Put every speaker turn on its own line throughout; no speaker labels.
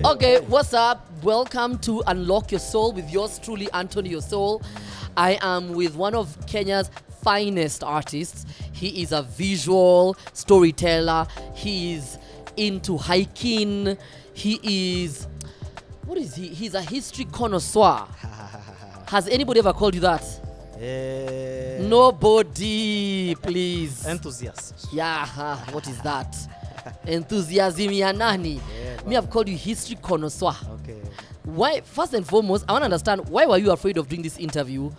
Okay, what's up? Welcome to Unlock Your Soul with yours truly, Anthony Your Soul. I am with one of Kenya's finest artists. He is a visual storyteller. He is into hiking. He is... What is he? He's a history connoisseur. Has anybody ever called you that? Nobody, please.
Enthusiast.
Yeah, what is that? Enthusiasm ya nani? Me, I've called you history connoisseur.
Okay.
Why? First and foremost, I want to understand, why were you afraid of doing this interview,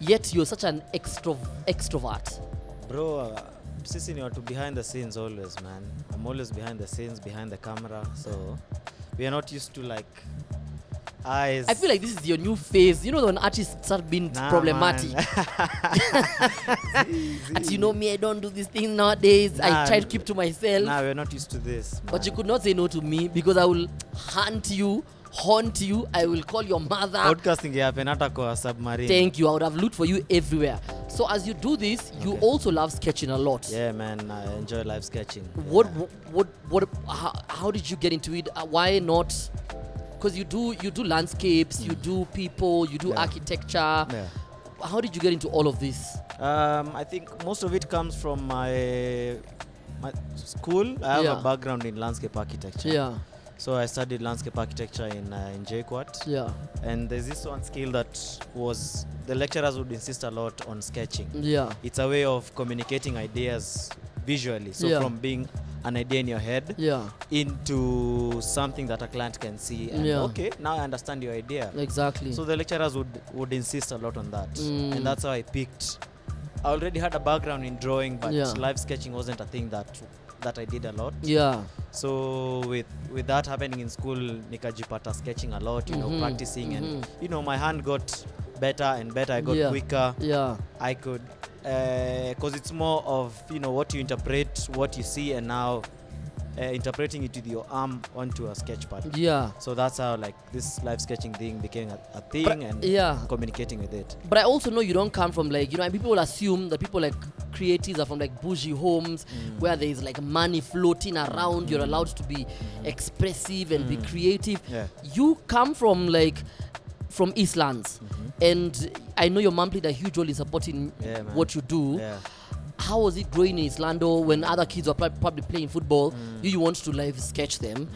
yet you're such an extrovert?
Bro, sisi ni watu behind the scenes always, man. I'm always behind the scenes, behind the camera. So, we are not used to like eyes.
I feel like this is your new phase. You know, when artists start being problematic. And you know me, I don't do this thing nowadays. I try to keep to myself.
Nah, we're not used to this, man.
But you could not say no to me because I will haunt you. I will call your mother.
Podcasting happen hata kwa submarine.
Thank you. I would have looked for you everywhere. So as you do this, you also love sketching a lot.
Yeah, man. I enjoy live sketching.
How did you get into it? Why not? Because you do landscapes, you do people, you do architecture.
Yeah.
How did you get into all of this?
I think most of it comes from my school. I have a background in landscape architecture.
Yeah.
So I studied landscape architecture in JKUAT.
Yeah.
And there's this one skill that was, the lecturers would insist a lot on sketching.
Yeah.
It's a way of communicating ideas visually. So from being an idea in your head into something that a client can see. And okay, now I understand your idea.
Exactly.
So the lecturers would insist a lot on that. And that's how I picked. I already had a background in drawing, but live sketching wasn't a thing that I did a lot.
Yeah.
So with that happening in school, nikajipata sketching a lot, you know, practicing, and you know, my hand got better and better. I got quicker.
Yeah.
I could, because it's more of, you know, what you interpret, what you see, and now interpreting it with your arm onto a sketch pad. Yeah. So that's how like this live sketching thing became a thing, and communicating with it.
But I also know you don't come from like, you know, and people will assume that people like creatives are from like bougie homes where there is like money floating around. You're allowed to be expressive and be creative. Yeah. You come from East Lands, and I know your mom played a huge role in supporting what you do. Yeah. How was it growing in Islando when other kids were probably playing football? You want to live sketch them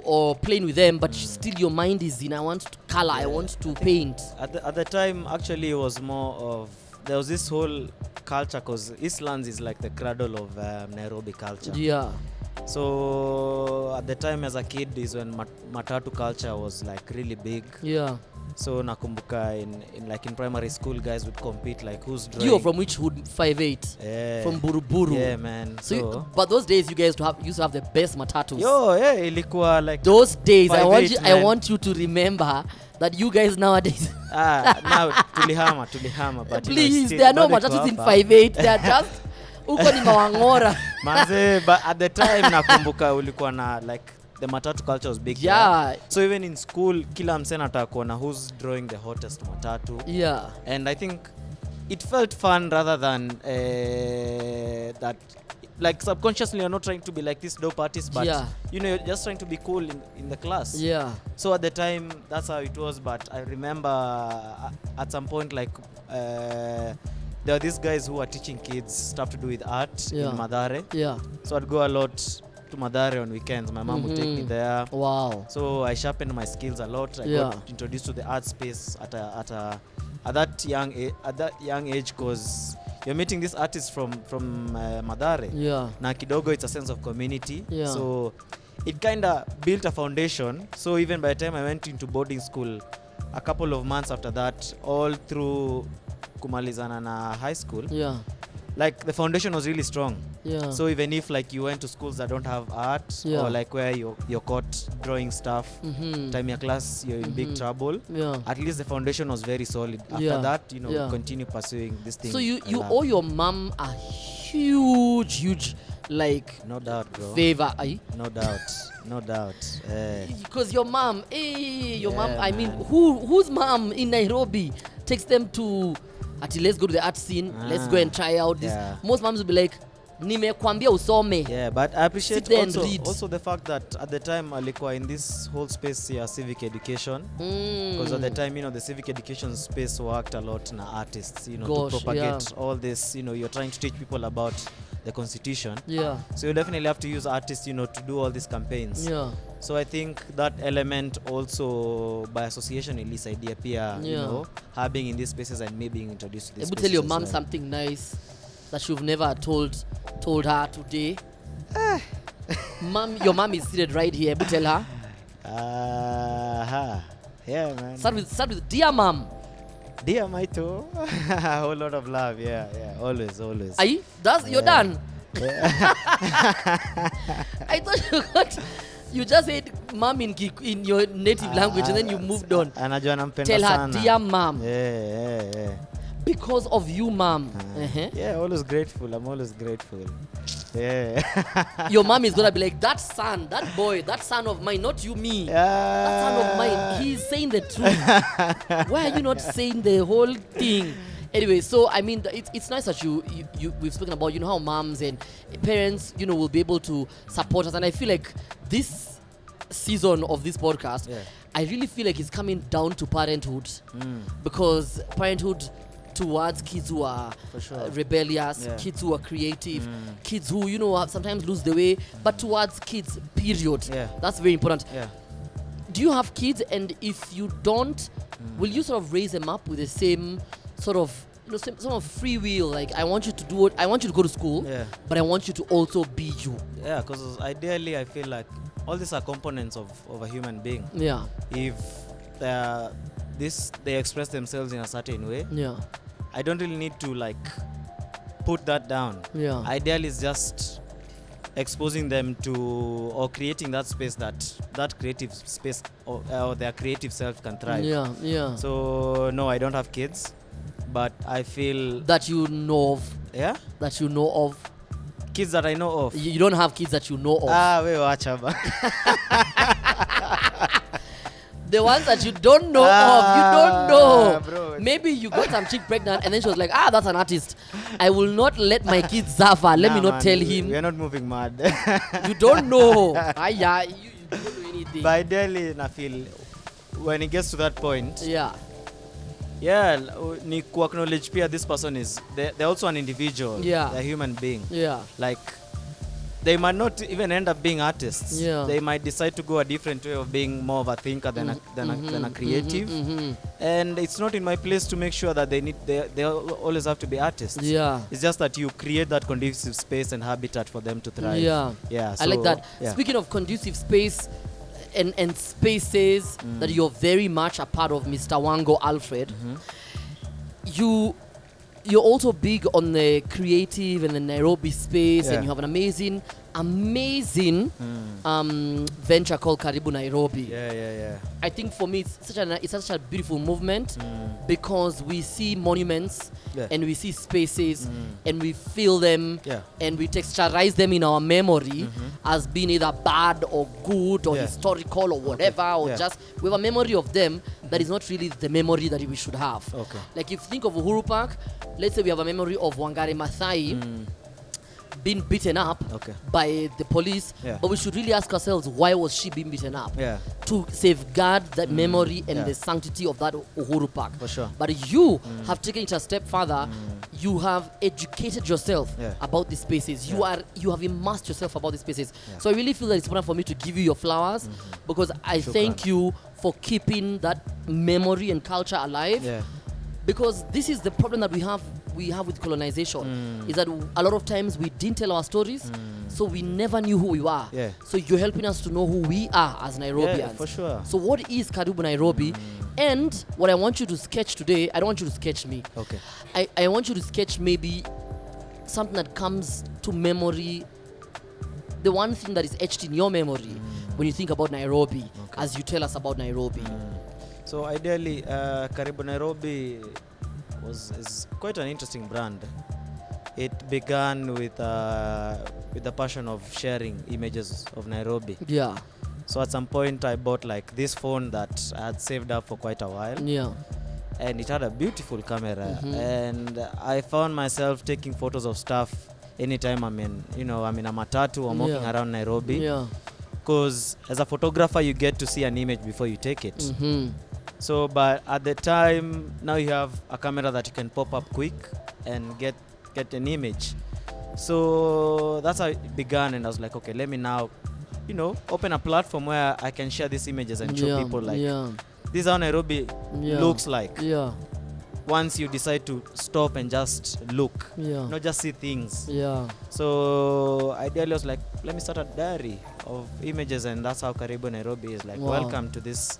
or playing with them, but still your mind is in, I want to color, I want to paint.
At the time, actually, it was more of, there was this whole culture, because East Lands is like the cradle of Nairobi culture. Yeah. So at the time as a kid is when matatu culture was like really big. Yeah. So nakumbuka in primary school, guys would compete like who's drawing.
You're from which hood? 5'8". From Buruburu.
Yeah, man.
So but those days you guys used to have the best matatus.
Yo, yeah, ilikuwa like
those days. I want you to remember that you guys nowadays.
Now tulihama, but
please, there are no matatus in 5'8". They are just uko ni mawangora.
Manze, but at the time nakumbuka ulikuwa na like the matatu culture was big. Yeah. So even in school, kila mse anataka kuona who's drawing the hottest matatu. Yeah. And I think it felt fun rather than that, like subconsciously you're not trying to be like this dope artist, but you know, you're just trying to be cool in the class. Yeah. So at the time, that's how it was. But I remember at some point, like there are these guys who are teaching kids stuff to do with art in Mathare. Yeah. So I'd go a lot to Mathare on weekends. My mom would take me there. Wow. So I sharpened my skills a lot. I got introduced to the art space at that young age, because you're meeting these artists from Mathare. Yeah. Na kidogo, it's a sense of community. Yeah. So it kind of built a foundation. So even by the time I went into boarding school, a couple of months after that, all through kumalizana na high school, like the foundation was really strong. Yeah. So even if like you went to schools that don't have art, or like where you're caught drawing stuff, time your class you're in big trouble. Yeah. At least the foundation was very solid. After that, you know, continue pursuing this thing.
So you owe your mom a huge like,
no doubt, bro,
favor.
No doubt.
Because your mom, I mean, whose mom in Nairobi takes them to let's go to the art scene, let's go and try out this. Most moms will be like, nimekwambia usome.
Yeah, but I appreciate also the fact that at the time alikuwa in this whole space ya civic education, because at the time, you know, the civic education space worked a lot na artists, you know, to propagate all this, you know, you're trying to teach people about the constitution.
Yeah.
So you definitely have to use artists, you know, to do all these campaigns.
Yeah.
So I think that element also by association ilisaidia pia, you know, her being in these spaces and me being introduced to these spaces.
Tell your mom something nice that you've never told her today. Mom, your mom is seated right here. Tell her.
Yeah, man.
Start with dear mom.
Dear my too. A whole lot of love. Yeah. Always.
You're done. I thought you just said mom in your native language and then you moved on. Tell her dear mom.
Yeah.
Because of you, mom.
Yeah, always grateful. I'm always grateful. Yeah.
Your mom is gonna be like, that son, that boy, that son of mine, not you, me. That son of mine, he's saying the truth. Why are you not saying the whole thing? Anyway, so I mean, it's nice that we've spoken about, you know, how moms and parents, you know, will be able to support us, and I feel like this season of this podcast, I really feel like it's coming down to parenthood, because parenthood towards kids who are rebellious, kids who are creative, kids who, you know, sometimes lose the way, but towards kids, period. That's very important. Do you have kids? And if you don't, will you sort of raise them up with the same sort of, you know, sort of free will? Like, I want you to do it, I want you to go to school, but I want you to also be you. Yeah,
because ideally I feel like all these are components of a human being.
Yeah.
If they express themselves in a certain way, I don't really need to like put that down. Ideally it's just exposing them to, or creating that space, that creative space, or their creative self can thrive. So no, I don't have kids, but I feel
that you know of. That you know of.
Kids that I know of.
You don't have kids that you know of.
We watch about.
The ones that you don't know of, you don't know.
Bro.
Maybe you got some chick pregnant and then she was like, that's an artist. I will not let my kid suffer. Let me not tell him.
We are not moving mad.
You don't know. You don't know anything.
But ideally, I feel when it gets to that point, ni ku acknowledge pia this person is, they're also an individual. They're a human being. Like, they might not even end up being artists. They might decide to go a different way of being more of a thinker than a creative. And it's not in my place to make sure that they always have to be artists. It's just that you create that conducive space and habitat for them to thrive. So,
I like that. Speaking of conducive space and spaces that you're very much a part of, Mr. Wango Alfred, you're also big on the creative and the Nairobi space, and you have an amazing venture called Karibu Nairobi. I think for me it's such a beautiful movement, because we see monuments and we see spaces and we feel them and we texturize them in our memory as being either bad or good or historical or whatever, or just we have a memory of them that is not really the memory that we should have. Like, if you think of Uhuru Park, let's say we have a memory of Wangari Maathai being beaten up by the police, but we should really ask ourselves, why was she being beaten up? To safeguard that memory and the sanctity of that Uhuru Park. But you have taken it a step further. You have educated yourself about these spaces. You have immersed yourself about these spaces. So I really feel that it's important for me to give you your flowers, because I thank you for keeping that memory and culture alive. Because this is the problem that we have with colonization, is that a lot of times we didn't tell our stories, so we never knew who we were. So you're helping us to know who we are as Nairobians.
For sure.
So what is Karibu Nairobi? And what I want you to sketch today, I don't want you to sketch me. I want you to sketch maybe something that comes to memory, the one thing that is etched in your memory when you think about Nairobi, as you tell us about Nairobi.
So ideally, Karibu Nairobi is quite an interesting brand. It began with the passion of sharing images of Nairobi. So at some point I bought like this phone that I had saved up for quite a while. And it had a beautiful camera. And I found myself taking photos of stuff anytime I'm in a matatu, I'm walking around Nairobi. Because as a photographer, you get to see an image before you take it. So, but at the time, now you have a camera that you can pop up quick and get an image. So that's how it began, and I was like, okay, let me now, open a platform where I can share these images and show people like, this is how Nairobi looks like. Once you decide to stop and just look, not just see things. So ideally I was like, let me start a diary of images, and that's how Karibu Nairobi is like. Welcome to this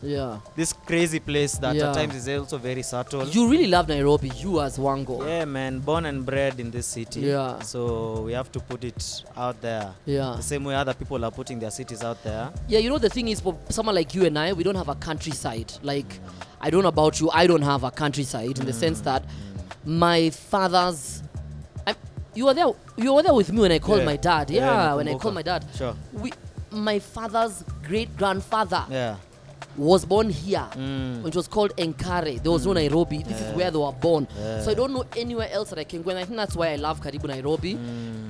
crazy place that at times is also very subtle.
You really love Nairobi, you as Wango.
Yeah, man, born and bred in this city. So we have to put it out there. The same way other people are putting their cities out there.
The thing is, for someone like you and I, we don't have a countryside. Like, I don't know about you, I don't have a countryside in the sense that my father's... You were there with me when I called my dad. When I called my dad.
Sure.
My father's great-grandfather was born here, which was called Enkare. There was no Nairobi. This is where they were born. So I don't know anywhere else that I can go. And I think that's why I love Karibu Nairobi.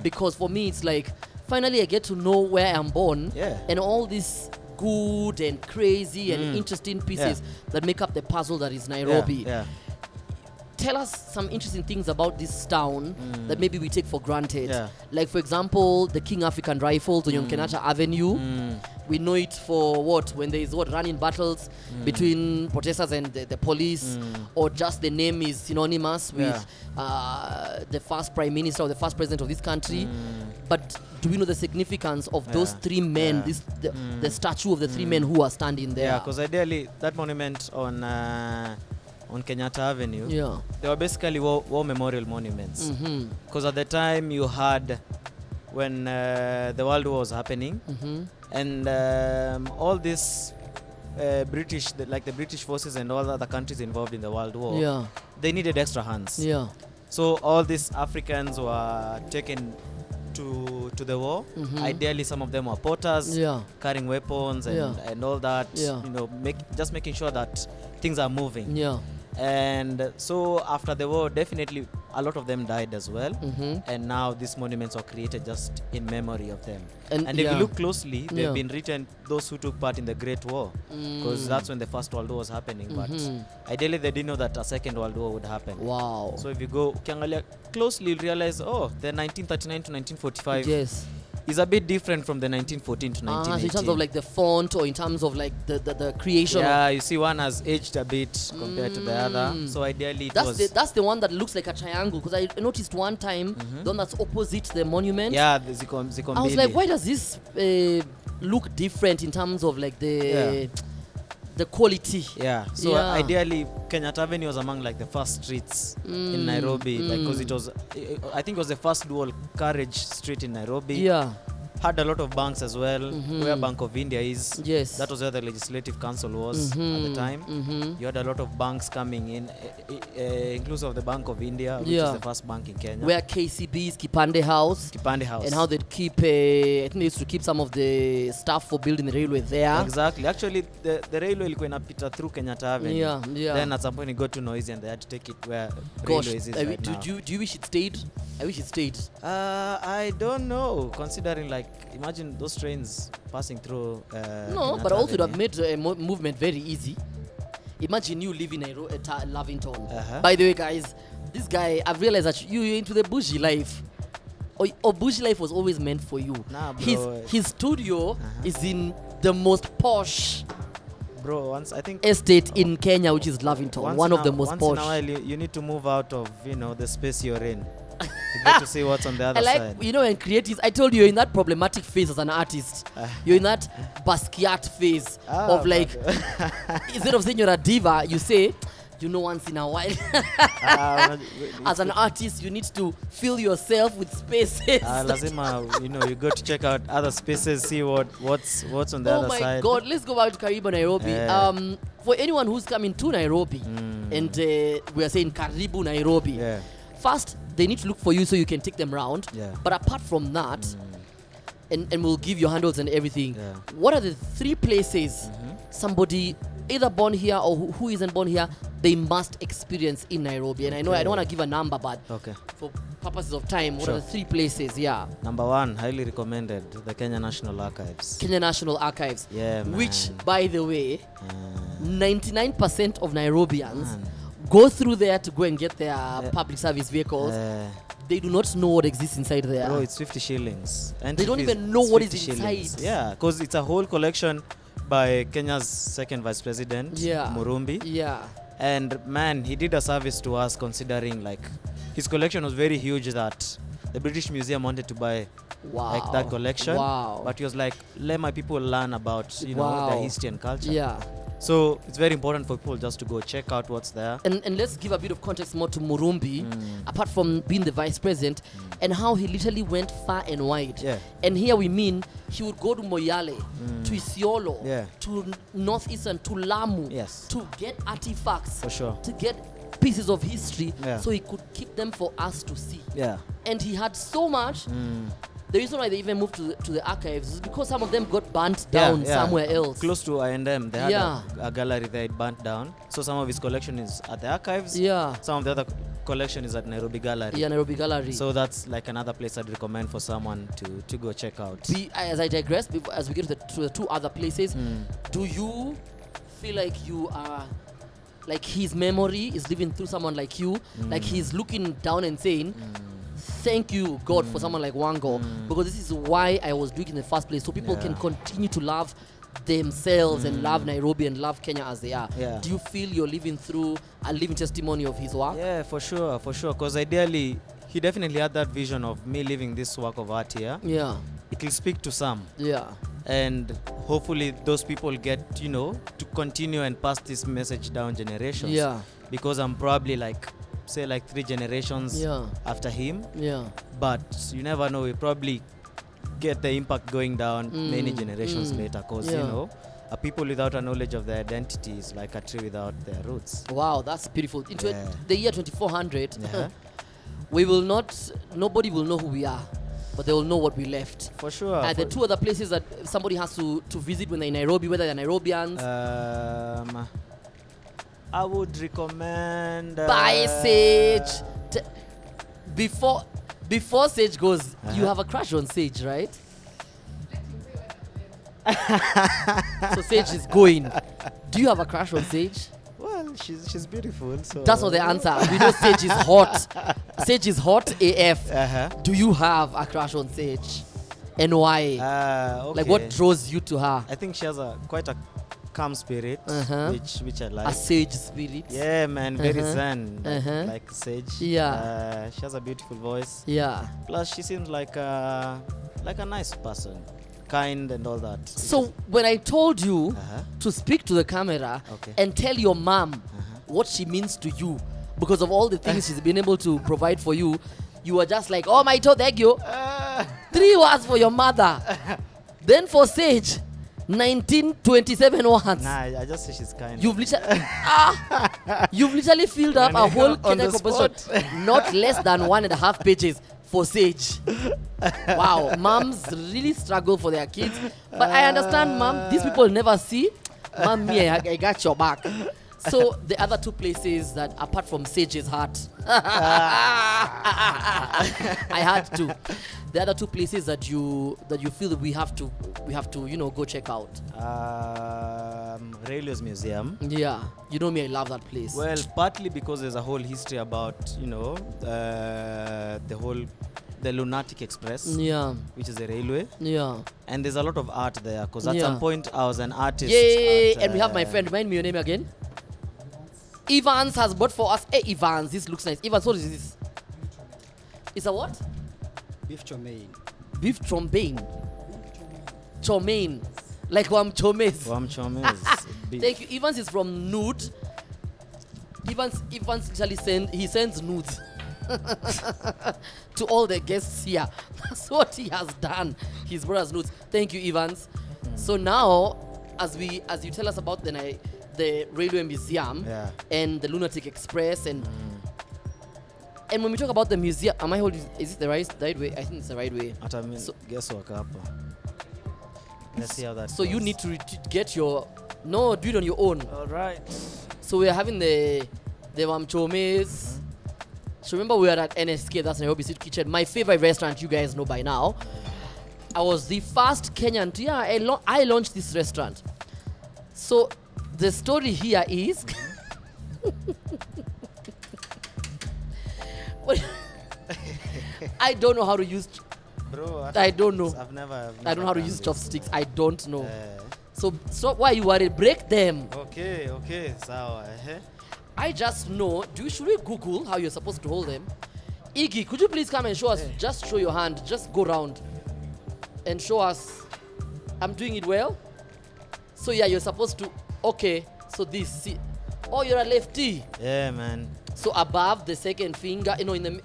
Because for me, it's like, finally I get to know where I'm born. And all these good and crazy and interesting pieces that make up the puzzle that is Nairobi. Tell us some interesting things about this town that maybe we take for granted. Like, for example, the King African Rifles on Kenyatta Avenue. We know it for when there is running battles between protesters and the police, or just the name is synonymous with the first prime minister or the first president of this country. But do we know the significance of those three men, the statue of the three men who are standing there?
Because ideally that monument on Kenyatta Avenue, they were basically war memorial monuments. Because at the time you had, when the World War was happening, and all this British, the British forces and all other countries involved in the World War, they needed extra hands. So all these Africans were taken to the war. Ideally, some of them were porters, carrying weapons and all that. Just making sure that things are moving. And so after the war, definitely a lot of them died as well. And now these monuments were created just in memory of them. And if you look closely, they've been written those who took part in the Great War, because that's when the First World War was happening. But ideally they didn't know that a Second World War would happen. So if you go closely, you'll realize, the 1939 to 1945 is a bit different from the 1914 to 1918.
So in terms of like the font, or in terms of like the creation.
You see one has aged a bit compared to the other. So ideally
that's the one that looks like a triangle, because I noticed one time the one that's opposite the monument.
The Zikombili.
I was like, why does this look different in terms of like the quality?
So ideally Kenyatta Avenue was among like the first streets in Nairobi, because it was, I think it was the first dual carriage street in Nairobi. Had a lot of banks as well, where Bank of India is. That was where the Legislative Council was at the time. You had a lot of banks coming in, inclusive of the Bank of India, which is the first bank in Kenya.
Where KCB's Kipande House. And how they'd keep, I think they used to keep some of the stuff for building the railway there.
Exactly. Actually, the railway ilikuwa inapita through Kenyatta Avenue. Then at some point it got too noisy and they had to take it where railway is right now.
Do you wish it stayed? I wish it stayed.
I don't know, considering like, imagine those trains passing through.
No, but also it would have made movement very easy. Imagine you living in Lavington. By the way, guys, this guy, I've realized that you're into the bougie life. Or bougie life was always meant for you.
Nah, bro.
His studio is in the most posh
I think
estate in Kenya, which is Lavington, one of the most posh.
Once in a while, you need to move out of the space you're in. You get to see what's on the other side.
And creatives, I told you, you're in that problematic phase as an artist. You're in that Basquiat phase of like, instead of saying you're a diva, you say, once in a while. As an artist, you need to fill yourself with spaces.
Lazima, you go to check out other spaces, see what's on the other side.
Oh my God, let's go back to Karibu Nairobi. For anyone who's coming to Nairobi, and we are saying Karibu Nairobi, first, they need to look for you so you can take them around. But apart from that, and we'll give you handles and everything, what are the 3 places somebody either born here or who isn't born here they must experience in Nairobi? And I know I don't want to give a number, but for purposes of time, what are the 3 places? Yeah.
Number 1, highly recommended, the Kenya National Archives.
Kenya National Archives.
Yeah, man.
Which, by the way, 99% of Nairobians go through there to go and get their public service vehicles. They do not know what exists inside there.
Bro, it's 50 shillings. And
they don't even know what is inside.
Yeah, because it's a whole collection by Kenya's second vice president, Murumbi.
Yeah.
And man, he did a service to us, considering like his collection was very huge that the British Museum wanted to buy like that collection. But he was like, let my people learn about, you know, their history and culture.
Yeah.
So it's very important for people just to go check out what's there.
And let's give a bit of context more to Murumbi, apart from being the vice president, and how he literally went far and wide.
Yeah.
And here we mean he would go to Moyale, to Isiolo, to Northeastern, to Lamu, to get artifacts,
for sure,
to get pieces of history, so he could keep them for us to see.
Yeah.
And he had so much. The reason why they even moved to the archives is because some of them got burnt down somewhere else.
Close to I&M, they had a gallery there, it burnt down. So some of his collection is at the archives. Yeah. Some of the other collection is at Nairobi Gallery.
Yeah, Nairobi Gallery.
So that's like another place I'd recommend for someone to go check out.
As I digress, as we get to the 2 other places, do you feel like you are, like his memory is living through someone like you, like he's looking down and saying, thank you, God, for someone like Wango, because this is why I was doing it in the first place, so people can continue to love themselves and love Nairobi and love Kenya as they are. Yeah. Do you feel you're living through a living testimony of his work?
Yeah, for sure, because ideally, he definitely had that vision of me living this work of art here. Yeah. It will speak to some. Yeah. And hopefully those people get, you know, to continue and pass this message down generations. Yeah. Because I'm probably like, say like 3 generations after him. Yeah. But you never know, we probably get the impact going down many generations later, because you know, a people without a knowledge of their identity is like a tree without their roots.
Wow, that's beautiful. Into the year 2400, we will not, nobody will know who we are, but they will know what we left.
For sure.
The 2 other places that somebody has to visit when they're in Nairobi, whether they're Nairobians.
I would recommend
buy Sage. Before Sage goes, you have a crush on Sage, right? So Sage is going. Do you have a crush on Sage?
Well, she's beautiful. So
that's not the answer. We know Sage is hot. Sage is hot AF. Do you have a crush on Sage? And why? Okay. Like, what draws you to her?
I think she has quite a calm spirit, which I like.
A sage spirit.
Yeah, man, very zen, like Sage. Yeah. She has a beautiful voice. Yeah. Plus, she seems like a nice person, kind and all that.
So when I told you to speak to the camera and tell your mom what she means to you because of all the things she's been able to provide for you, you were just like, oh my God, thank you. 3 words for your mother. Then for Sage, 1927 words.
Nah, I just say she's kind.
You've literally filled up a whole Kenya composition, not less than 1.5 pages for Sage. Wow, moms really struggle for their kids, but I understand, mom. These people never see. Mom, me, I got your back. So the other 2 places that, apart from Sage's heart, I had to. The other 2 places that you feel that we have to go check out.
Railways Museum.
Yeah, you know me, I love that place.
Well, partly because there's a whole history about the Lunatic Express, which is a railway. Yeah. And there's a lot of art there, because at some point I was an artist.
Yay! And we have my friend. Remind me your name again. Evans has bought for us. Hey, Evans, this looks nice. Evans, what is this? It's a what?
Beef chomain.
Beef trombone. Chomain. Like Wam Chomes.
Wam Chomes.
Thank you. Evans is from Nude. Evans literally sends nudes to all the guests here. That's what he has done. His brother's nudes. Thank you, Evans. So now, as you tell us about the Railway Museum and the Lunatic Express and when we talk about the museum, am I holding? Is it the right way? I think it's the right way.
Guess what? Let's see how that.
So goes. You need to get your. No, do it on your own.
All right.
So we are having the Wamchomes. So remember we were at NSK, that's Nairobi Street Kitchen. My favorite restaurant, you guys know by now. I was the first Kenyan to, I launched this restaurant. So the story here is, I don't know how to use,
Bro,
I don't know.
I've never
I don't know how to use
this,
chopsticks. I don't know.
Eh.
So why you worried? Break them.
Okay, sawa.
I just know. Should we Google how you're supposed to hold them? Iggy, could you please come and show us? Just show your hand. Just go round and show us. I'm doing it well. So yeah, you're supposed to. Okay. So this. See. Oh, you're a lefty.
Yeah, man.
So above the second finger, in the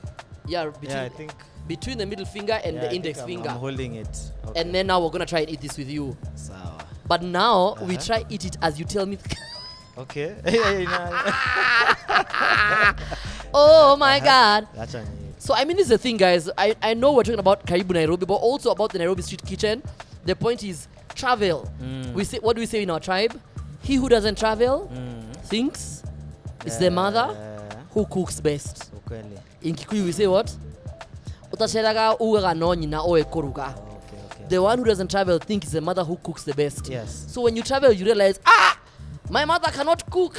between,
I think
between the middle finger and the index finger.
I'm holding it. Okay.
And then now we're gonna try and eat this with you.
Sawa.
But now we try eat it as you tell me.
Okay.
Oh my God.
That's on you.
So I mean, this is the thing, guys. I know we're talking about Karibu Nairobi, but also about the Nairobi Street Kitchen. The point is travel. We say, what do we say in our tribe? He who doesn't travel thinks it's the mother who cooks best.
Ukweli.
In Kikuyu we say what? Utasheraga ugaga no nyina oe koruga.
Okay.
The one who doesn't travel thinks it's the mother who cooks the best.
Yes.
So when you travel, you realize, my mother cannot cook.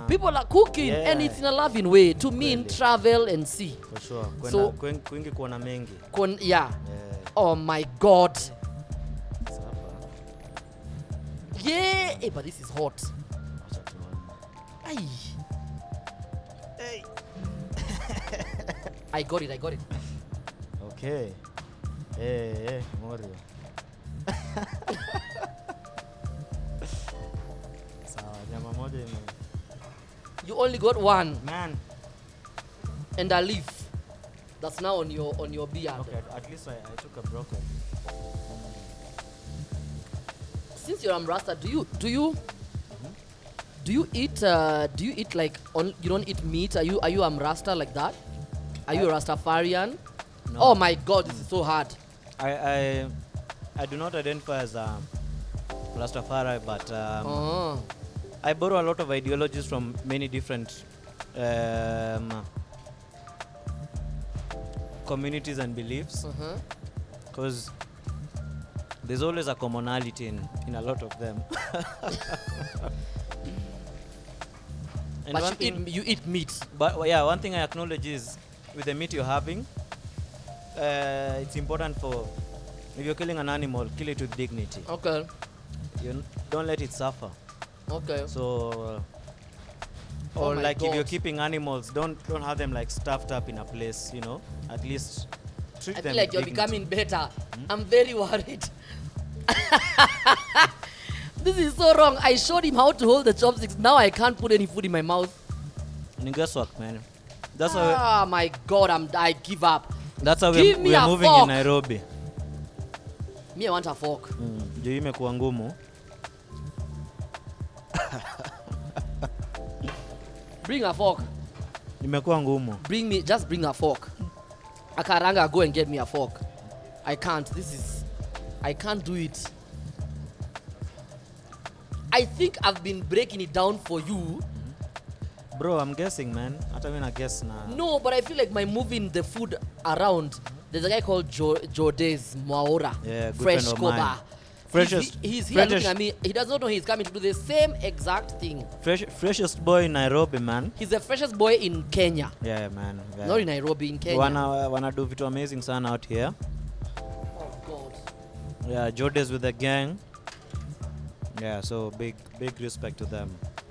People are cooking, and it's in a loving way. To mean travel and see.
For sure.
So
kwingi kuona mengi.
Yeah. Oh my God. Yeah. Hey, but this is hot. Aye.
Hey.
I got it.
Okay. Hey, Morio.
You only got one.
Man.
And a leaf. That's now on your beard.
Okay, at least I took a broccoli.
Since you're Rasta, do you eat like you don't eat meat? Are you Rasta like that? Are you a Rastafarian?
No.
Oh my God, this is so hard.
I do not identify as a Rastafari, but I borrow a lot of ideologies from many different communities and beliefs, because there's always a commonality in a lot of them. And
but you eat meat.
But yeah, one thing I acknowledge is with the meat you're having, it's important for, if you're killing an animal, kill it with dignity.
Okay.
You don't let it suffer.
Okay.
So,
Oh
or
my
like
God.
if you're keeping animals, don't have them like stuffed up in a place, you know. At least treat
I
them
feel like
with
you're
dignity.
becoming better. I'm very worried. This is so wrong. I showed him how to hold the chopsticks. Now I can't put any food in my mouth.
And guess what, man? That's how
My God, I give up.
we
me
are
a
moving
fork.
in Nairobi.
Me, I want a fork.
Juu imekuwa ngumu.
Bring a fork.
Imekuwa ngumu.
Just bring a fork. Akaranga, go and get me a fork. I can't. I can't do it. I think I've been breaking it down for you.
Bro, I'm guessing, man. Hata mimi na guess na.
No, but I feel like by moving the food around, there's a guy called Jodes Mwaura.
Yeah, good
Fresh
friend of
Koba.
mine.
He's here looking at me. He does not know he's coming to do the same exact thing.
Freshest boy in Nairobi, man.
He's the freshest boy in Kenya.
Yeah, man. Yeah.
Not in Nairobi, in Kenya.
Wanna do vitu amazing sana out here.
Oh God.
Yeah, Jodes with the gang. Yeah, so big respect to them.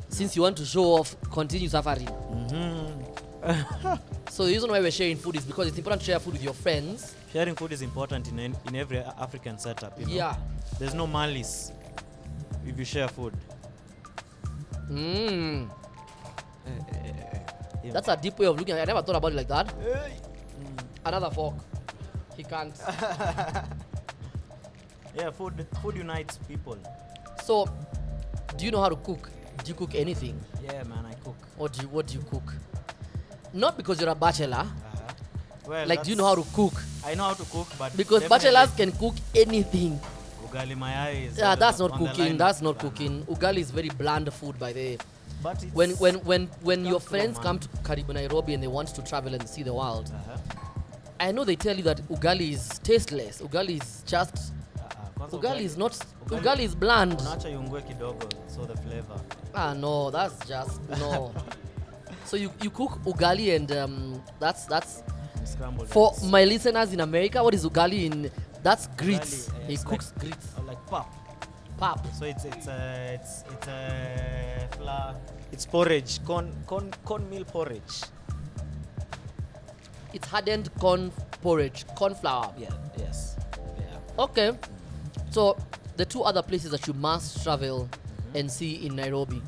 Since you want to show off, continue suffering. So the reason why we're sharing food is because it's important to share food with your friends.
Sharing food is important in every African setup, you know?
Yeah.
There's no malice if you share food.
That's a deep way of looking at it. I never thought about it like that. Another fork. He can't.
Yeah, food unites people.
So, do you know how to cook? Do you cook anything?
Yeah, man, I cook.
What do you cook? Not because you're a bachelor.
Well,
Like, do you know how to cook?
I know how to cook, but
Because
definitely-
bachelors can cook anything.
ugali mayai is
that's not
on the
cooking.
line.
That's not cooking. Ugali is very bland food by the way.
But it's
When your
from
friends
man.
come to Karibu Nairobi and they want to travel and see the world,
Uh-huh.
I know they tell you that ugali is tasteless. Ugali is just
Kwanza
ugali is not ugali is bland.
Unaacha iungue kidogo so the flavor.
No, that's just no. So you cook ugali and that's
Scrambled
for
eggs.
my listeners in America. What is ugali in? That's grits.
Ugali,
He
it's
cooks grits.
like pap.
Pap.
So it's flour. It's porridge, corn meal porridge.
It's hardened corn porridge, corn flour.
Yeah. Yes. Yeah.
Okay. So the two other places that you must travel and see in Nairobi.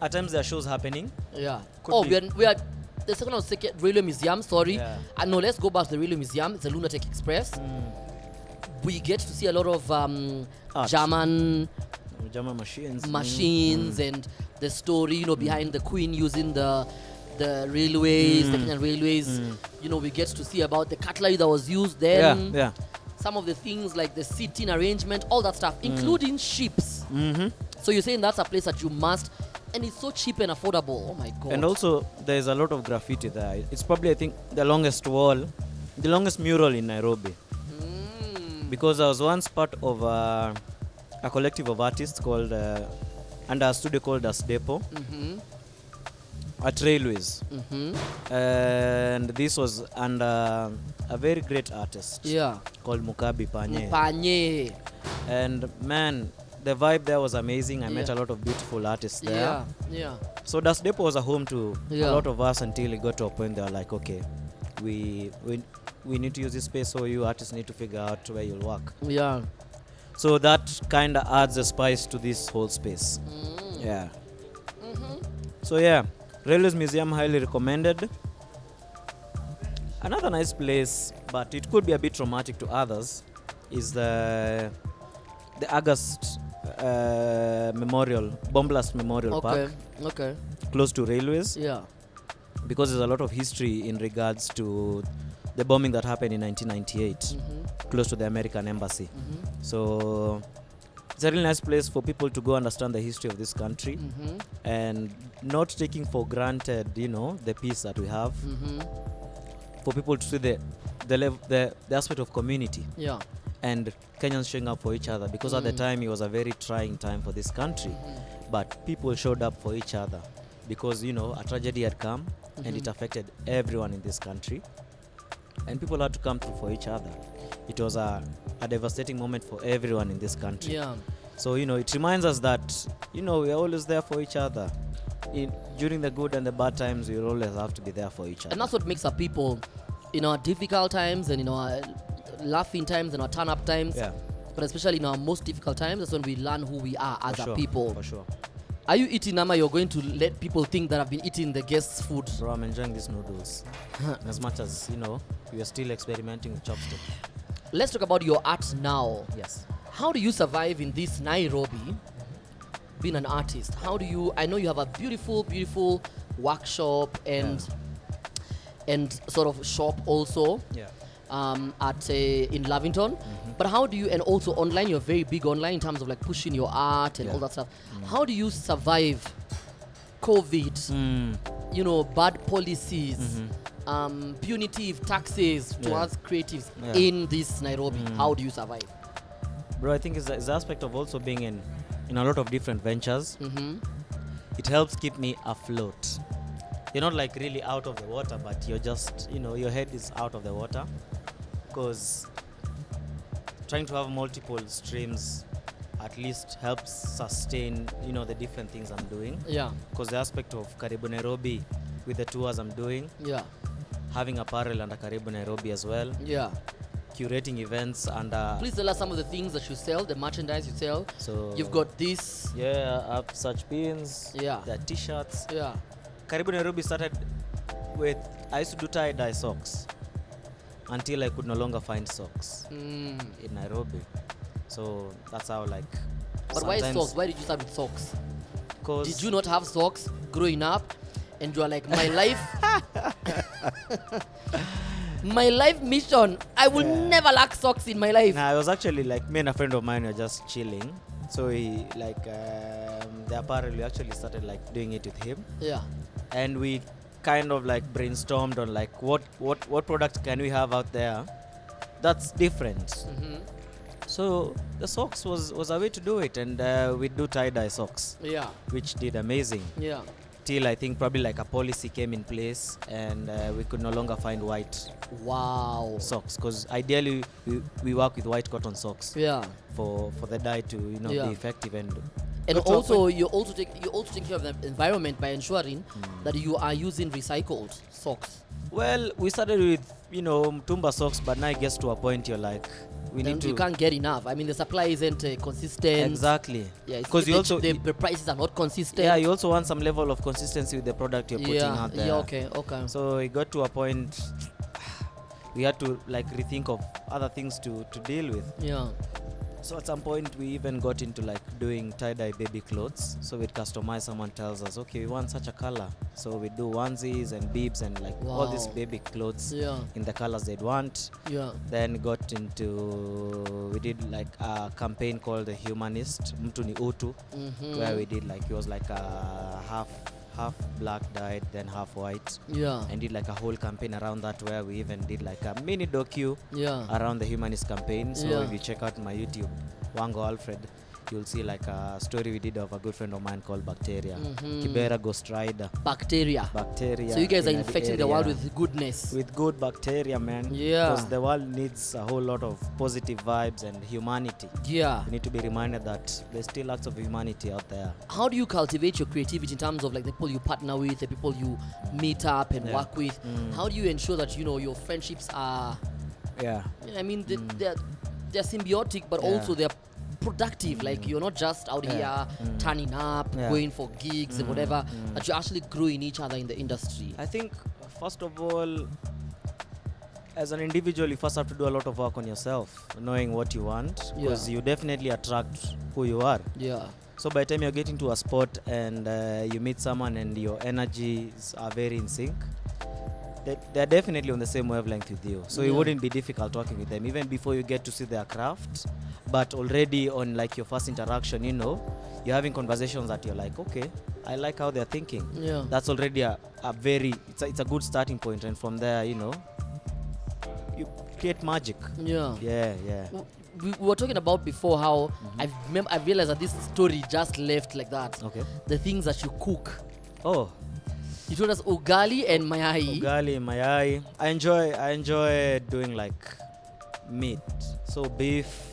At times there are shows happening.
Yeah.
Could be.
we are the second Railway Museum. Sorry.
Yeah.
No, let's go back to the Railway Museum. It's a Lunatic Express. We get to see a lot of
Art.
German
machines.
and the story, behind the Queen using the railways, the Kenyan railways. We get to see about the cutlery that was used then.
Yeah.
Some of the things like the seating arrangement, all that stuff, including ships. So you're saying that's a place that you must, and it's so cheap and affordable. Oh my God.
And also there's a lot of graffiti there. It's probably, I think, the longest mural in Nairobi. Because I was once part of a collective of artists called under a studio called Das Depot at Railways. And this was under a very great artist called Mukabi Panye. And man, the vibe there was amazing. I met a lot of beautiful artists there.
Yeah.
So Das Depot was a home to a lot of us until it got to a point they were like, okay, we need to use this space, so you artists need to figure out where you'll work.
Yeah.
So that kind of adds a spice to this whole space. Yeah. So yeah, Railways Museum highly recommended. Another nice place, but it could be a bit traumatic to others, is the August Bomb Blast Memorial Park.
Okay.
Close to Railways.
Yeah.
Because there's a lot of history in regards to the bombing that happened in 1998 close to the American embassy. So it's a really nice place for people to go understand the history of this country and not taking for granted, the peace that we have. For people to see the aspect of community. Yeah. And Kenyans showing up for each other, because at the time it was a very trying time for this country. But people showed up for each other because, a tragedy had come and it affected everyone in this country. And people had to come through for each other. It was a devastating moment for everyone in this country. Yeah. So, it reminds us that, we're always there for each other. During the good and the bad times, we always have to be there for each other.
And that's what makes our people, in our difficult times and in our laughing times and our turn-up times, but especially in our most difficult times, that's when we learn who we are as a people.
For sure.
Are you eating, Nama? You're going to let people think that I've been eating the guests' food?
Bro, I'm enjoying these noodles. As much as, we are still experimenting with chopstick.
Let's talk about your art now.
Yes.
How do you survive in this Nairobi, being an artist? I know you have a beautiful, beautiful workshop and sort of shop also. Yeah. In Lavington, but how do you, and also online, you're very big online in terms of like pushing your art and all that stuff. How do you survive COVID, bad policies, punitive taxes towards creatives in this Nairobi? How do you survive?
Bro, I think it's the aspect of also being in a lot of different ventures. It helps keep me afloat. You're not like really out of the water, but you're just, your head is out of the water. Because trying to have multiple streams at least helps sustain, the different things I'm doing. Yeah. Because the aspect of Karibu Nairobi with the tours I'm doing. Yeah. Having apparel under Karibu Nairobi as well. Yeah. Curating events under...
Please tell us some of the things that you sell, the merchandise you sell. So you've got this.
Yeah, I have such pins. Yeah. There are t-shirts. Yeah. Karibu Nairobi started with, I used to do tie-dye socks until I could no longer find socks in Nairobi. So that's how
But why socks? Why did you start with socks?
Because
did you not have socks growing up? and you are like, my life, my life mission, I will never lack socks in my life.
Nah, I was actually like, me and a friend of mine were just chilling. So he like the apparel, we actually started like doing it with him.
Yeah.
And we kind of like brainstormed on like what products can we have out there that's different.
Mm-hmm.
So the socks was a way to do it, and we do tie-dye socks.
Yeah.
Which did amazing.
Yeah.
Till I think probably like a policy came in place, and we could no longer find white socks, because ideally we work with white cotton socks.
Yeah.
For the dye to be effective
and also you also take care of the environment by ensuring that you are using recycled socks.
Well, we started with Mtumba socks, but now it gets to a point you're like,
you can't get enough. I mean, the supply isn't consistent.
Exactly.
Yeah, because the prices are not consistent.
Yeah, you also want some level of consistency with the product you're putting out there.
Yeah, okay.
So it got to a point we had to like rethink of other things to deal with.
Yeah.
So at some point we even got into like doing tie-dye baby clothes. So we'd customize, someone tells us, okay, we want such a color. So we do onesies and bibs and like all these baby clothes in the colors they'd want.
Yeah.
Then we did like a campaign called the Humanist, Mtu ni Utu, where we did like, it was like a half black dyed, then half white.
Yeah.
And did like a whole campaign around that, where we even did like a mini docu around the humanist campaign. So if you check out my YouTube, Wango Alfred, you'll see like a story we did of a good friend of mine called Bacteria. Kibera Ghost Rider.
Bacteria.
So
you guys are infecting the world with goodness.
With good bacteria, man.
Yeah.
Because the world needs a whole lot of positive vibes and humanity.
Yeah.
We need to be reminded that there's still lots of humanity out there.
How do you cultivate your creativity in terms of like the people you partner with, the people you meet up and work with? How do you ensure that your friendships are I mean they're symbiotic, but also they're productive? Like you're not just out here turning up, going for gigs and whatever, that you actually grow in each other in the industry.
I think first of all, as an individual, you first have to do a lot of work on yourself, knowing what you want, because you definitely attract who you are.
Yeah.
So by the time you're getting to a spot and you meet someone and your energies are very in sync, they're definitely on the same wavelength with you. So it wouldn't be difficult talking with them, even before you get to see their craft. But already on like your first interaction, you're having conversations that you're like, okay, I like how they're thinking.
Yeah.
That's already it's a good starting point. And from there, you create magic.
Yeah.
Yeah.
We were talking about before how I realized that this story just left like that.
Okay.
The things that you cook.
Oh.
You told us ugali and mayai.
Ugali, mayai. I enjoy doing like meat. So beef,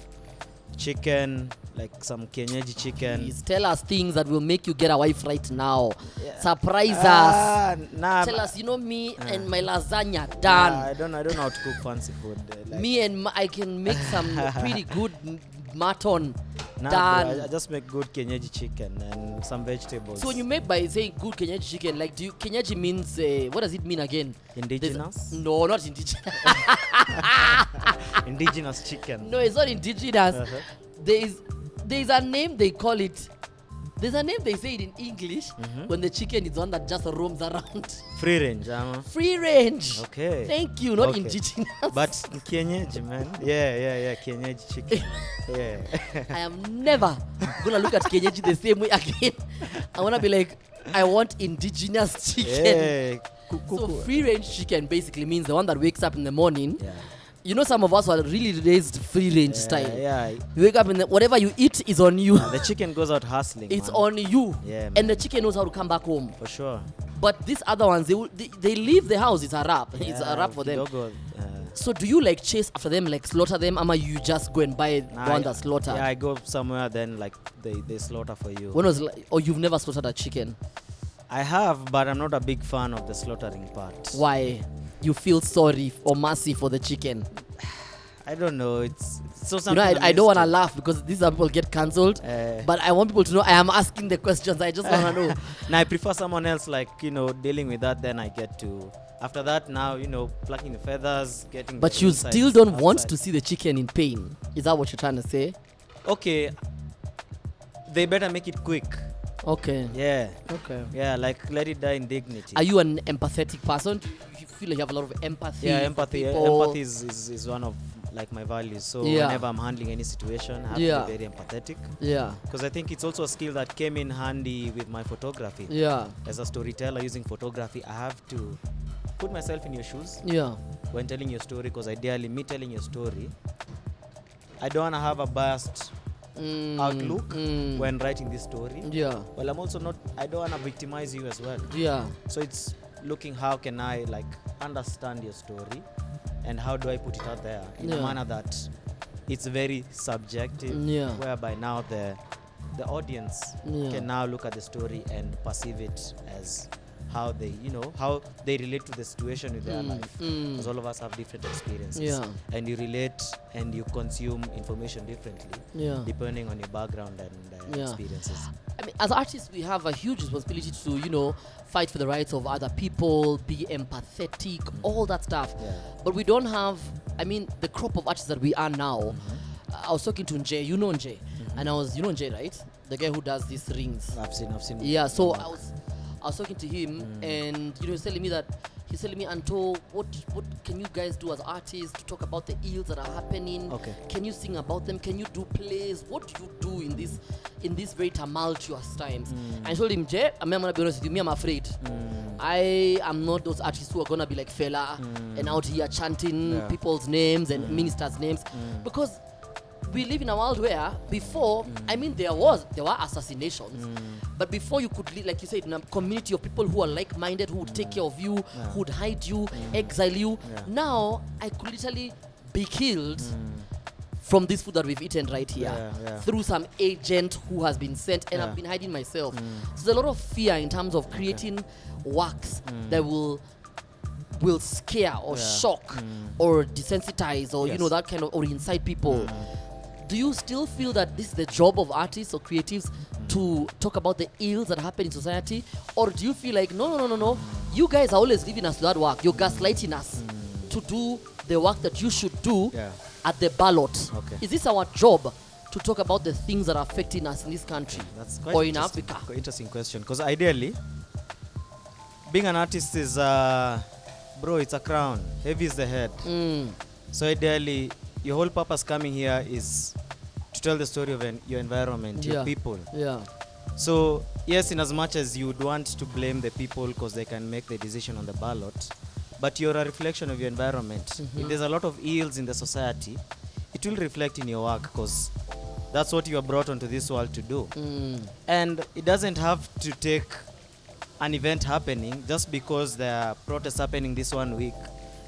chicken, like some kienyeji chicken.
Please tell us things that will make you get a wife right now. Surprise us. Tell us, me and my lasagna done.
I don't know how to cook fancy food.
I can make some pretty good mutton done.
Bro, I just make good kienyeji chicken and some vegetables.
So when you make by saying good kienyeji chicken, like kienyeji means what does it mean again?
Indigenous?
No, not indigenous.
Indigenous chicken.
No, it's not indigenous. There's a name they call it. There's a name they say it in English when the chicken is one that just roams around.
Free range.
Free range.
Okay.
Thank you, not indigenous.
But kienyeji, man. Yeah, kienyeji chicken. Yeah.
I am never gonna look at kienyeji the same way again. I wanna be like, I want indigenous chicken.
Yeah.
So free range chicken basically means the one that wakes up in the morning.
Yeah.
Some of us are really raised free range style.
Yeah.
You wake up whatever you eat is on you.
The chicken goes out hustling.
It's on you.
Yeah, man.
And the chicken knows how to come back home.
For sure.
But these other ones, they leave the house. It's a wrap. Yeah, it's a wrap for them. So do you like chase after them, like slaughter them, or you just go and buy the one that's slaughtered?
Yeah, I go somewhere, then like they slaughter for you.
Or you've never slaughtered a chicken?
I have, but I'm not a big fan of the slaughtering part.
Why? You feel sorry or mercy for the chicken?
I don't know. It's so something.
I don't want to laugh because these are people get cancelled. But I want people to know I am asking the questions. I just want to know.
Now I prefer someone else, like dealing with that. Then I get to. After that, now plucking the feathers, getting.
But you still don't want to see the chicken in pain. Is that what you're trying to say?
Okay. They better make it quick.
Okay.
Yeah.
Okay.
Yeah, like let it die in dignity.
Are you an empathetic person? Do you feel like you have a lot of empathy?
Yeah,
for
empathy.
people?
Empathy is one of like my values. So whenever I'm handling any situation, I have to be very empathetic.
Yeah.
Because I think it's also a skill that came in handy with my photography.
Yeah.
As a storyteller using photography, I have to put myself in your shoes.
Yeah.
When telling your story, because ideally me telling your story, I don't want to have a biased outlook when writing this story.
Yeah.
Well, I'm also not, I don't want to victimize you as well.
Yeah.
So it's looking how can I like understand your story and how do I put it out there in a manner that it's very subjective, whereby now the audience can now look at the story and perceive it as how they, how they relate to the situation with their life. Because all of us have different experiences. And you relate and you consume information differently depending on your background and experiences.
I mean, as artists, we have a huge responsibility to, fight for the rights of other people, be empathetic, all that stuff. But we don't have, the crop of artists that we are now. I was talking to Nje, you know Nje, and you know Nje, right? The guy who does these rings.
I've seen.
Yeah, so I was talking to him, and he's telling me, Anto, what can you guys do as artists to talk about the ills that are happening?
Okay.
Can you sing about them? Can you do plays? What do you do in this very tumultuous times? And I told him, Jay, I'm gonna be honest with you, I'm afraid. I am not those artists who are gonna be like Fela and out here chanting people's names and ministers' names, because we live in a world where before, there were assassinations, but before you could live, like you said, in a community of people who are like-minded, who would take care of you, who would hide you, exile you. Now, I could literally be killed from this food that we've eaten right here through some agent who has been sent, and I've been hiding myself. So there's a lot of fear in terms of creating works that will scare or shock or desensitize or that kind of, or incite people. Do you still feel that this is the job of artists or creatives to talk about the ills that happen in society? Or do you feel like, no, you guys are always leaving us to that work. You're gaslighting us to do the work that you should do at the ballot.
Okay.
Is this our job to talk about the things that are affecting us in this country or in Africa?
Quite interesting question. Because ideally, being an artist is, bro, it's a crown. Heavy is the head. So ideally, your whole purpose coming here is to tell the story of your environment, your people.
Yeah.
So, yes, in as much as you would want to blame the people because they can make the decision on the ballot, but you're a reflection of your environment. If there's a lot of ills in the society, it will reflect in your work because that's what you are brought onto this world to do. And it doesn't have to take an event happening just because there are protests happening this 1 week.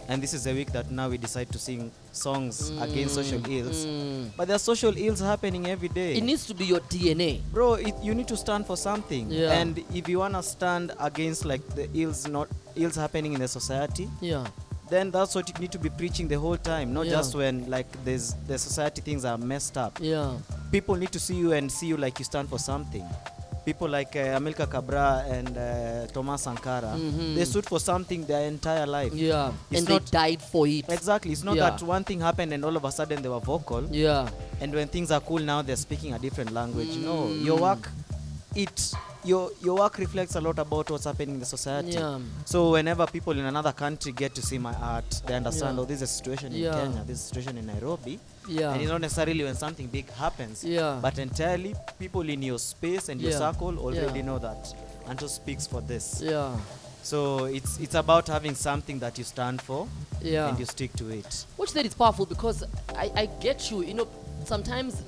And this is a week that now we decide to sing songs against social ills. But there are social ills happening every day.
It needs to be your DNA.
Bro, you need to stand for something. And if you want to stand against like the ills happening in the society, then that's what you need to be preaching the whole time. Not just when like the society things are messed up. People need to see you and see you like you stand for something. People like Amilcar Cabral and Thomas Sankara, they stood for something their entire life.
And they died for it.
Exactly. It's not that one thing happened and all of a sudden they were vocal. And when things are cool now, they're speaking a different language. No, your work, your work reflects a lot about what's happening in the society. So whenever people in another country get to see my art, they understand, oh, this is a situation in Kenya, this is a situation in Nairobi. And it's not necessarily when something big happens, but entirely people in your space and your circle already know that Anto speaks for this. So it's about having something that you stand for and you stick to it.
Which then is powerful because I get you, sometimes,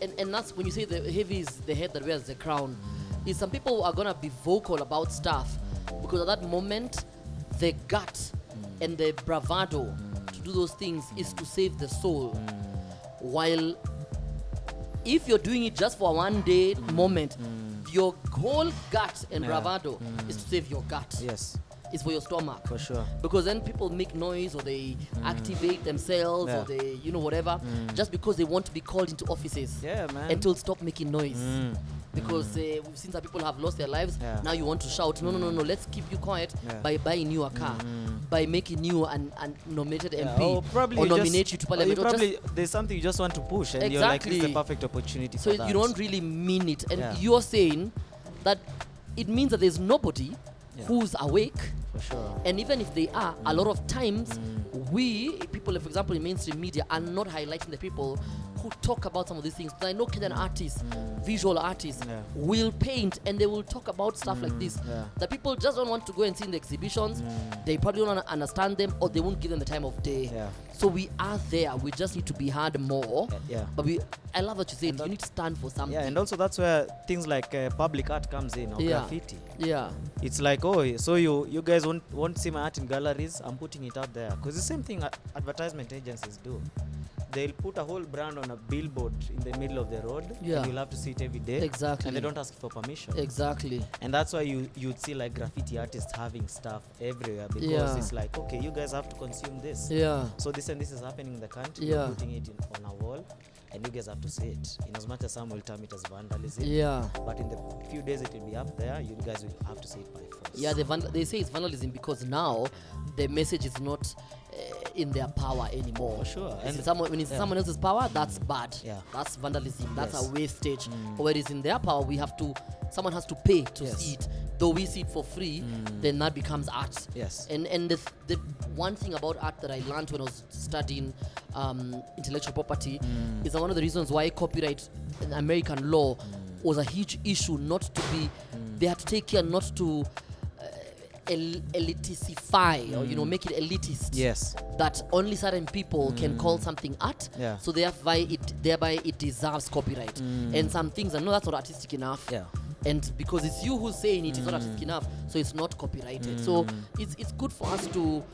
and that's when you say the heavy is the head that wears the crown, is some people are going to be vocal about stuff because at that moment, the gut and the bravado to do those things is to save the soul. While if you're doing it just for a one day moment, your whole gut and bravado is to save your gut. It's for your stomach.
For sure.
Because then people make noise or they activate themselves or they, whatever, just because they want to be called into offices. Until stop making noise. Because we've seen some people have lost their lives. Now you want to shout, no, let's keep you quiet by buying you a car, by making you an nominated MP, or nominate you to parliament.
There's something you just want to push and you're like, this is the perfect opportunity
so
for that.
You don't really mean it. And you're saying that it means that there's nobody who's awake.
For sure.
And even if they are, a lot of times we people, for example, in mainstream media, are not highlighting the people who talk about some of these things. But I know Kenyan artists, visual artists, will paint and they will talk about stuff like this. The people just don't want to go and see in the exhibitions. They probably don't understand them, or they won't give them the time of day. So we are there. We just need to be heard more. But I love what you said. You need to stand for something.
Yeah, and also that's where things like public art comes in, or graffiti. It's like, oh, so you guys won't see my art in galleries. I'm putting it out there. Because the same thing advertisement agencies do. They'll put a whole brand on a billboard in the middle of the road, and you'll have to see it every day.
Exactly.
And they don't ask for permission.
Exactly.
And that's why you'd see like graffiti artists having stuff everywhere, because it's like, okay, you guys have to consume this. So this and this is happening in the country. You're putting it on a wall, and you guys have to see it. In as much as some will term it as vandalism. But in the few days it will be up there, you guys will have to see it by force.
They say it's vandalism because now the message is not in their power anymore.
For sure.
And when it's someone else's power, that's bad. That's vandalism. That's a wastage. But when it's in their power, someone has to pay to see it. Though we see it for free, then that becomes art. And the one thing about art that I learned when I was studying intellectual property is that one of the reasons why copyright in American law was a huge issue, they had to take care not to eliticify or make it elitist. That only certain people can call something art. So thereby it deserves copyright. And some things, I know that's not artistic enough. And because it's you who's saying it's not artistic enough, so it's not copyrighted. So it's good for us to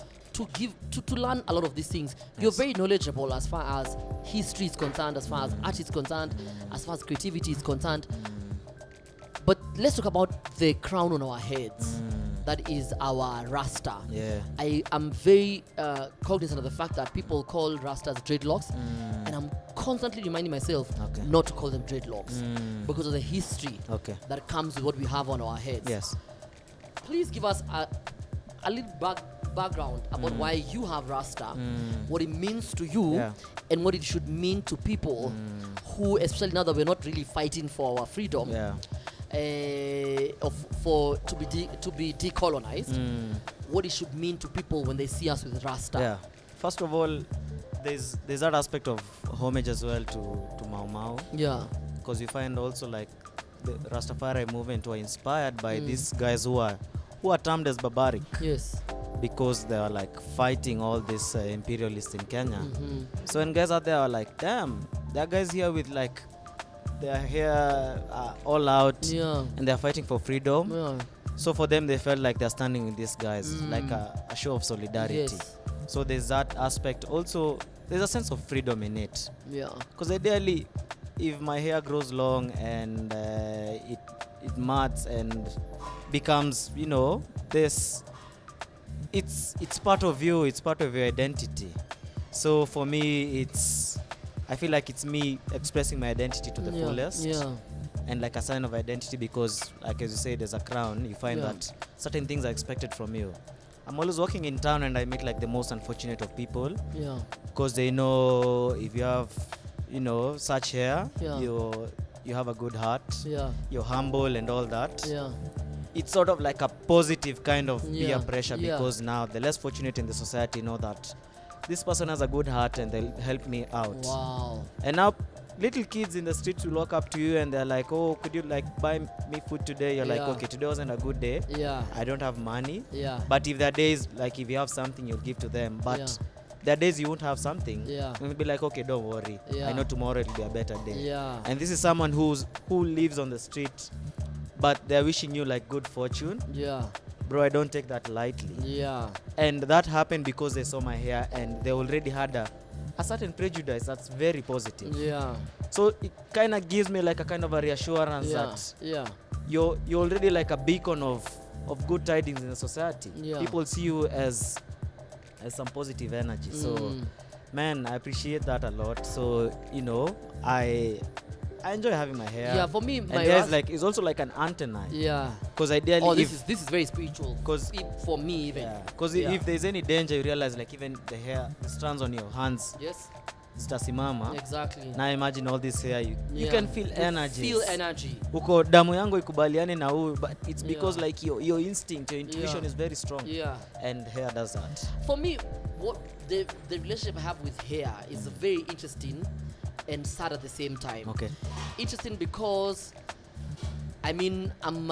learn a lot of these things. You're very knowledgeable as far as history is concerned, as far as art is concerned, as far as creativity is concerned. But let's talk about the crown on our heads. That is our Rasta. I am very cognizant of the fact that people call Rastas dreadlocks, and I'm constantly reminding myself not to call them dreadlocks because of the history that comes with what we have on our heads. Please give us a little background about why you have Rasta, what it means to you, and what it should mean to people who, especially now that we're not really fighting for our freedom, to be decolonized, what it should mean to people when they see us with Rasta.
First of all, there's that aspect of homage as well to Mau Mau. Because you find also like the Rastafari movement were inspired by these guys who are termed as barbaric. Because they are like fighting all this imperialists in Kenya. So when guys out there are like, damn, there are guys here with like their hair all out, and they're fighting for freedom. So for them, they felt like they're standing with these guys, like a show of solidarity. So there's that aspect. Also, there's a sense of freedom in it. Because ideally, if my hair grows long and it mats and becomes, this, it's part of you. It's part of your identity. So for me, I feel like it's me expressing my identity to the fullest, and like a sign of identity, because like as you say, there's a crown. You find that certain things are expected from you. I'm always walking in town and I meet like the most unfortunate of people, because they know if you have such hair, you have a good heart, you're humble and all that. It's sort of like a positive kind of peer pressure, because now the less fortunate in the society know that this person has a good heart and they'll help me out. And now little kids in the street will walk up to you and they're like, oh, could you like buy me food today? You're like, okay, today wasn't a good day. I don't have money. But if there are days, like if you have something, you'll give to them. But there are days you won't have something. You'll be like, okay, don't worry. I know tomorrow it'll be a better day. And this is someone who lives on the street, but they're wishing you like good fortune. Bro, I don't take that lightly. And that happened because they saw my hair and they already had a certain prejudice that's very positive. So it kind of gives me like a kind of a reassurance that you're already like a beacon of good tidings in the society. People see you as some positive energy. So, man, I appreciate that a lot. So, I enjoy having my hair.
For me, my
hair is like, it's also like an antenna. Because ideally,
this is very spiritual. Because for me, even.
Because if there's any danger, you realize like even the hair, the strands on your hands, zitasimama.
Exactly.
Now imagine all this hair, you can feel energy.
Feel energy.
Uko damu yangu ikubaliane na huyu, but it's because like your instinct, your intuition is very strong.
Yeah.
And hair does that.
For me, what the relationship I have with hair is very interesting and sad at the same time.
Okay.
Interesting because I mean, I'm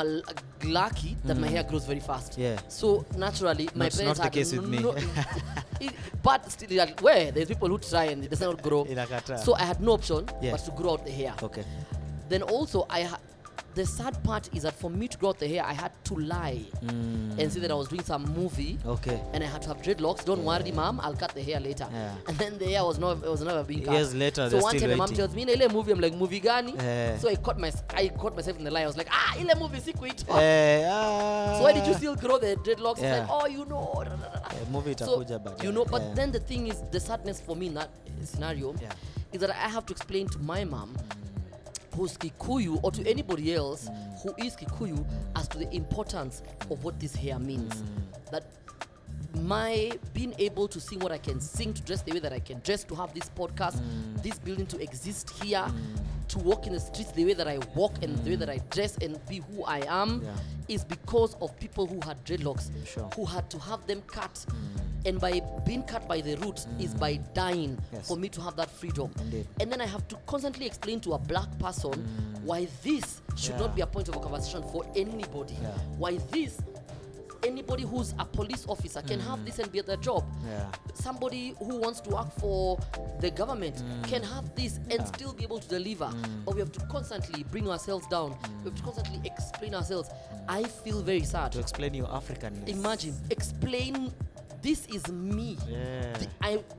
lucky that my hair grows very fast.
Yeah.
So naturally, my parents
not the case with me.
But still, like, where there's people who try and it does not grow. So I had no option but to grow out the hair.
Okay.
Then also, the sad part is that for me to grow out the hair, I had to lie and say that I was doing some movie.
Okay.
And I had to have dreadlocks. Don't worry, mom, I'll cut the hair later. Yeah. And then the hair was never being cut.
Years later,
so one time my mom tells me, "Ile movie," I'm like, "Movie gani?" So I caught myself in the lie. I was like, "Ile movie sikuit." So why did you still grow the dreadlocks? It's like, "Oh, you know."
Movie itakuja baadaye.
You know, but then the thing is, the sadness for me in that scenario is that I have to explain to my mom, who's Kikuyu, or to anybody else who is Kikuyu, as to the importance of what this hair means. That my being able to sing what I can sing, to dress the way that I can dress, to have this podcast, this building to exist here, to walk in the streets the way that I walk and the way that I dress and be who I am, is because of people who had dreadlocks, who had to have them cut. And by being cut by the roots is by dying for me to have that freedom.
Indeed.
And then I have to constantly explain to a black person why this should not be a point of a conversation for anybody. Why this, anybody who's a police officer can have this and be at their job. Somebody who wants to work for the government can have this and still be able to deliver. But we have to constantly bring ourselves down. We have to constantly explain ourselves. I feel very sad.
To explain your Africanness.
Imagine, explain, this is me.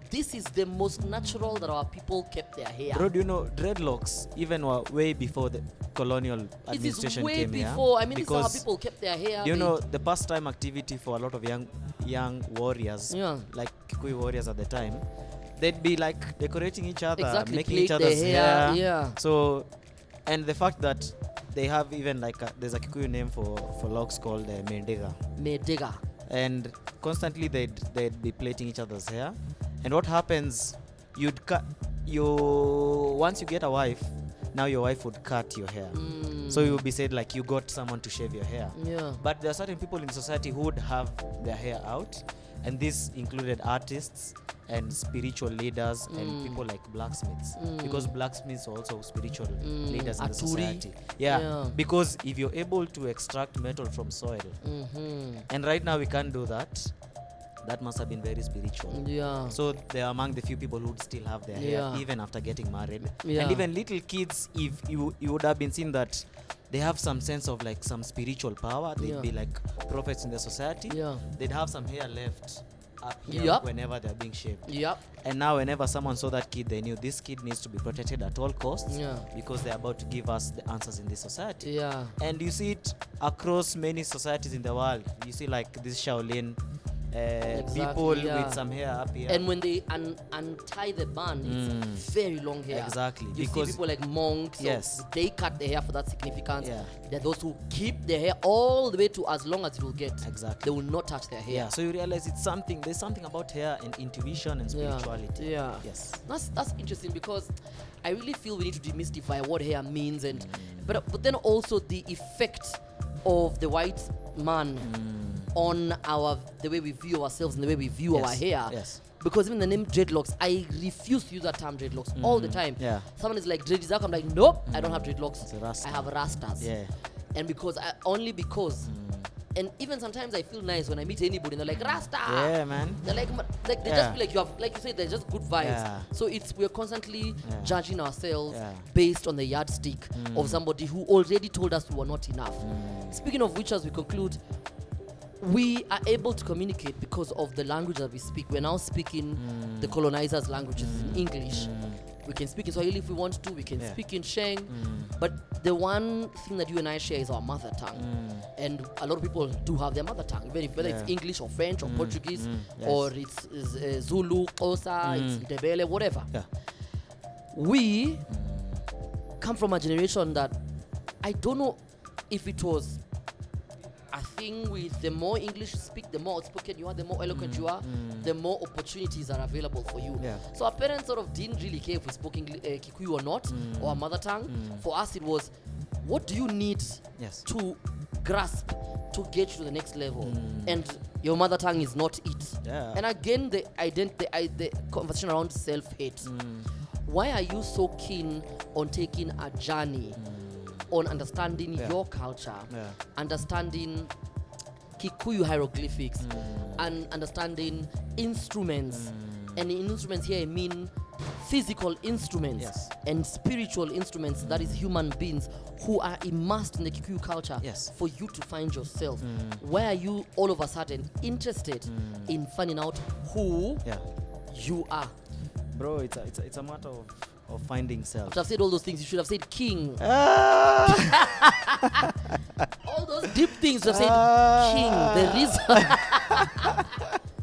This is the most natural that our people kept their hair.
Bro, do you know dreadlocks even were way before the colonial administration
way
came
before.
here?
I mean, this is how people kept their hair.
You know, the pastime activity for a lot of young warriors, like Kikuyu warriors at the time, they'd be like decorating each other, making each other's hair. So, and the fact that they have even like there's a Kikuyu name for locks called Mendega.
Mendega.
And constantly they'd be plaiting each other's hair. And what happens, once you get a wife, now your wife would cut your hair. So you would be said like you got someone to shave your hair. But there are certain people in society who would have their hair out, and this included artists and spiritual leaders and people like blacksmiths, because blacksmiths are also spiritual leaders in the society. Because if you're able to extract metal from soil, and right now we can't do that, that must have been very spiritual. So they are among the few people who would still have their hair even after getting married. And even little kids, if you would have been seen that they have some sense of like some spiritual power, they'd be like prophets in the society. They'd have some hair left up here whenever they're being shaved. And now whenever someone saw that kid, they knew this kid needs to be protected at all costs because they're about to give us the answers in this society. And you see it across many societies in the world. You see like this Shaolin people with some hair up here.
And when they untie the bun, it's very long hair.
Exactly.
You see people like monks, they cut their hair for that significance. There are those who keep their hair all the way to as long as it will get. They will not touch their hair.
So you realize there's something about hair and intuition and spirituality. Yes.
That's interesting, because I really feel we need to demystify what hair means, and but then also the effect of the white man on the way we view ourselves and the way we view our hair. Because even the name dreadlocks, I refuse to use that term dreadlocks all the time. Someone is like, dreadlocks, I'm like, nope, I don't have dreadlocks. I have rastas. And only because and even sometimes I feel nice when I meet anybody and they're like, Rasta.
Man.
They're like they just feel like you have, like you said, they're just good vibes. So we're constantly judging ourselves based on the yardstick of somebody who already told us we were not enough. Speaking of which, as we conclude, we are able to communicate because of the language that we speak. We're now speaking the colonizers' languages in English. We can speak in Swahili if we want to. We can speak in Sheng. But the one thing that you and I share is our mother tongue. And a lot of people do have their mother tongue, whether it's English or French or Portuguese or it's Zulu, Xhosa, it's Ndebele, whatever. We come from a generation that I don't know if it was a thing with the more English you speak, the more outspoken you are, the more eloquent you are, the more opportunities are available for you.
Yeah.
So our parents sort of didn't really care if we spoke Kikuyu or not, or our mother tongue. For us, it was, what do you need to grasp to get you to the next level? And your mother tongue is not it.
Yeah.
And again, the conversation around self-hate. Why are you so keen on taking a journey on understanding your culture, understanding Kikuyu hieroglyphics, and understanding instruments? And in instruments here, I mean physical instruments and spiritual instruments, that is human beings who are immersed in the Kikuyu culture for you to find yourself. Why are you all of a sudden interested in finding out who you are?
Bro, it's a matter of finding self.
After I've said all those things, you should have said king. All those deep things, you have said king. The reason.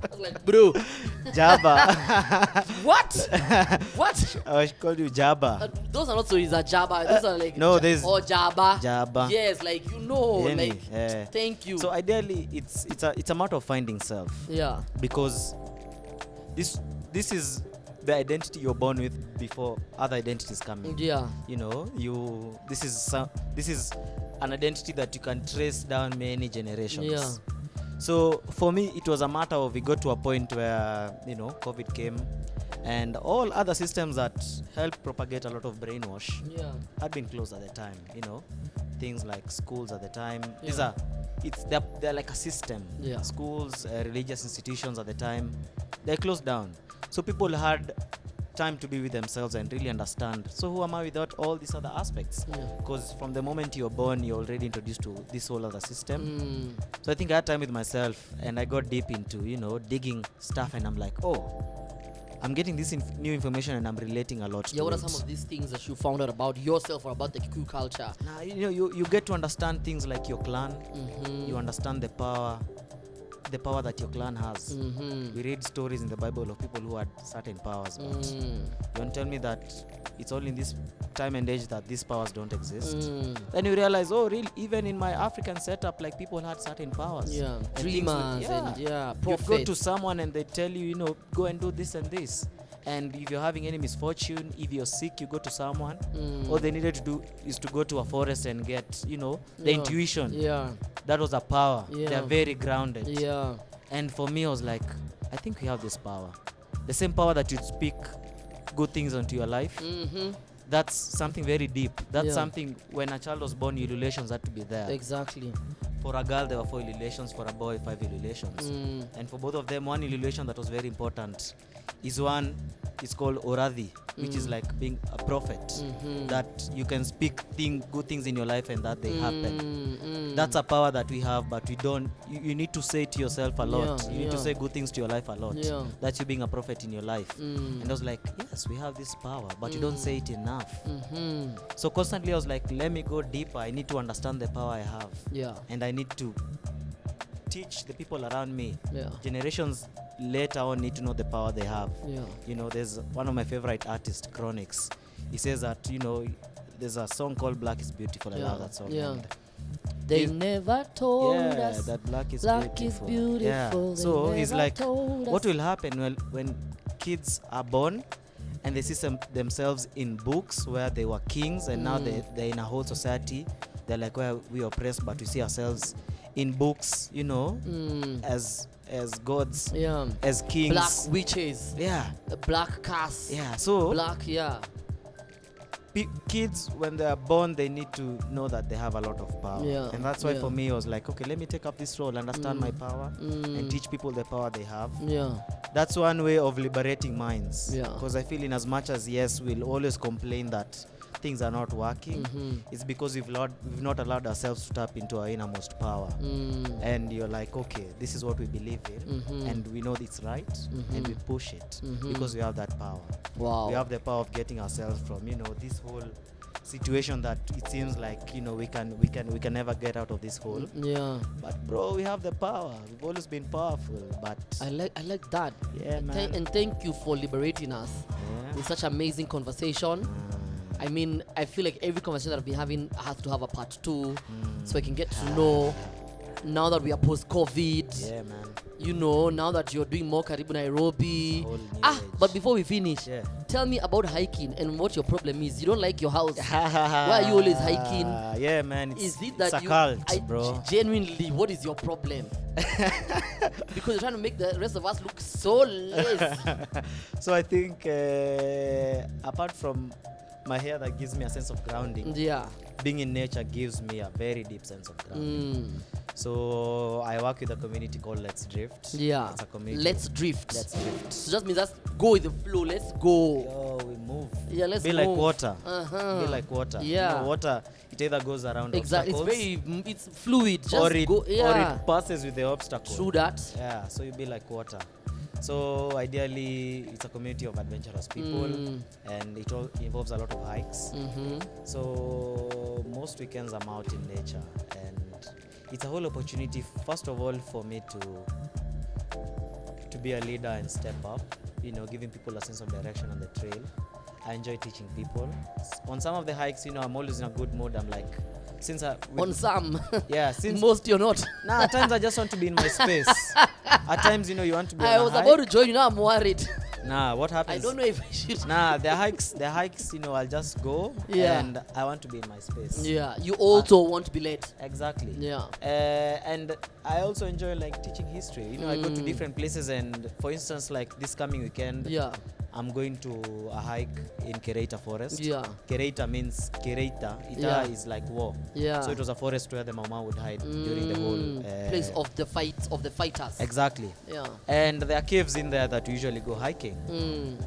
I was like, bro.
Jabba.
What?
I called you Jabba.
Those are not stories that Jabba. Those are like
no, there's
Jabba.
Jabba.
Yes, like thank you.
So ideally, it's a matter of finding self. Yeah. Because this is the identity you're born with before other identities come in. Yeah. You know, this is an identity that you can trace down many generations. Yeah. So for me, it was a matter of, we got to a point where, COVID came, and all other systems that help propagate a lot of brainwash had been closed at the time. Things like schools at the time. They're like a system. Yeah. Schools, religious institutions at the time, they're closed down. So people had time to be with themselves and really understand, so who am I without all these other aspects? Because from the moment you're born, you're already introduced to this whole other system. So I think I had time with myself, and I got deep into digging stuff, and I'm like, I'm getting this new information, and I'm relating a lot to it.
What are some of these things that you found out about yourself or about the Kikuyu culture?
You get to understand things like your clan. You understand the power that your clan has. We read stories in the Bible of people who had certain powers, but you want to tell me that it's only in this time and age that these powers don't exist? Then you realize, really, even in my African setup, like, people had certain powers.
Yeah, dreamers and prophets.
You go to someone and they tell you, go and do this and this. And if you're having any misfortune, if you're sick, you go to someone. All they needed to do is to go to a forest and get, the intuition. Yeah. That was a power. Yeah. They're very grounded. Yeah. And for me, I was like, I think we have this power. The same power that you'd speak good things onto your life. That's something very deep. That's something, when a child was born, ululations had to be there.
Exactly.
For a girl, there were 4 ululations. For a boy, 5 ululations. And for both of them, one ululation that was very important is one, it's called Oradhi, which is like being a prophet, that you can speak good things in your life and that they happen. That's a power that we have, but we don't. You need to say it to yourself a lot. You need to say good things to your life a lot. That's you being a prophet in your life. And I was like, yes, we have this power, but you don't say it enough. So constantly I was like, let me go deeper. I need to understand the power I have. Yeah. And I need to teach the people around me. Generations later on need to know the power they have. There's one of my favorite artists, Chronix. He says that there's a song called Black is Beautiful. I love that song.
They never told us
that black is beautiful. Yeah. So he's like, what will happen when kids are born and they see themselves in books where they were kings, and now they're in a whole society. They're like, where we oppressed, but we see ourselves in books, as gods, as kings,
black witches, black casts,
so
black,
kids, when they are born, they need to know that they have a lot of power, and that's why for me I was like, okay, let me take up this role, understand my power, and teach people the power they have. That's one way of liberating minds, because I feel, in as much as we'll always complain that things are not working, it's because we've not allowed ourselves to tap into our innermost power. And you're like, okay, this is what we believe in, and we know it's right, and we push it because we have that power. Wow. We have the power of getting ourselves from this whole situation that it seems like we can never get out of this hole. But bro, we have the power. We've always been powerful. But
I like that.
Man.
And thank you for liberating us in such amazing conversation. I mean, I feel like every conversation that I've been having has to have a part 2, so I can get to know now that we are post-COVID.
Yeah, man.
You know, now that you're doing more Karibu Nairobi.
Age.
But before we finish, tell me about hiking and what your problem is. You don't like your house. Why are you always hiking?
Yeah, man.
Is it that
it's a cult, bro.
Genuinely, what is your problem? Because you're trying to make the rest of us look so lazy.
So I think apart from my hair that gives me a sense of grounding, being in nature gives me a very deep sense of grounding. So I work with a community called Let's Drift.
Yeah.
It's a community.
Let's drift.
Let's drift.
So just means just go with the flow. Let's go.
Yo, we move.
Yeah, let's
be
move.
like water.
Uh-huh.
Be like water.
Yeah.
You know, water, it either goes around
exactly.
obstacles.
It's fluid. Just
or it,
go. Yeah.
Or it passes with the obstacle.
True that.
Yeah. So you be like water. So ideally, it's a community of adventurous people, and it all involves a lot of hikes. So most weekends I'm out in nature, and it's a whole opportunity, first of all, for me to be a leader and step up, you know, giving people a sense of direction on the trail. I enjoy teaching people. On some of the hikes, you know, I'm always in a good mood. I'm like,
on some.
Yeah,
most you're not.
Nah, at times I just want to be in my space. At times, you know, you want to be
I
on
was
a hike.
about to join you, now I'm worried.
Nah, what happens?
I don't know if I should.
Nah, the hikes, you know, I'll just go and I want to be in my space.
Yeah, you also want to be late.
Exactly.
Yeah.
And I also enjoy like teaching history. You know, I go to different places, and for instance, like this coming weekend, I'm going to a hike in Kereita Forest.
Yeah.
Kereita means Kereita. Ita is like war.
Yeah.
So it was a forest where the Mama would hide during the whole
place of the fighters.
Exactly.
Yeah.
And there are caves in there that we usually go hiking.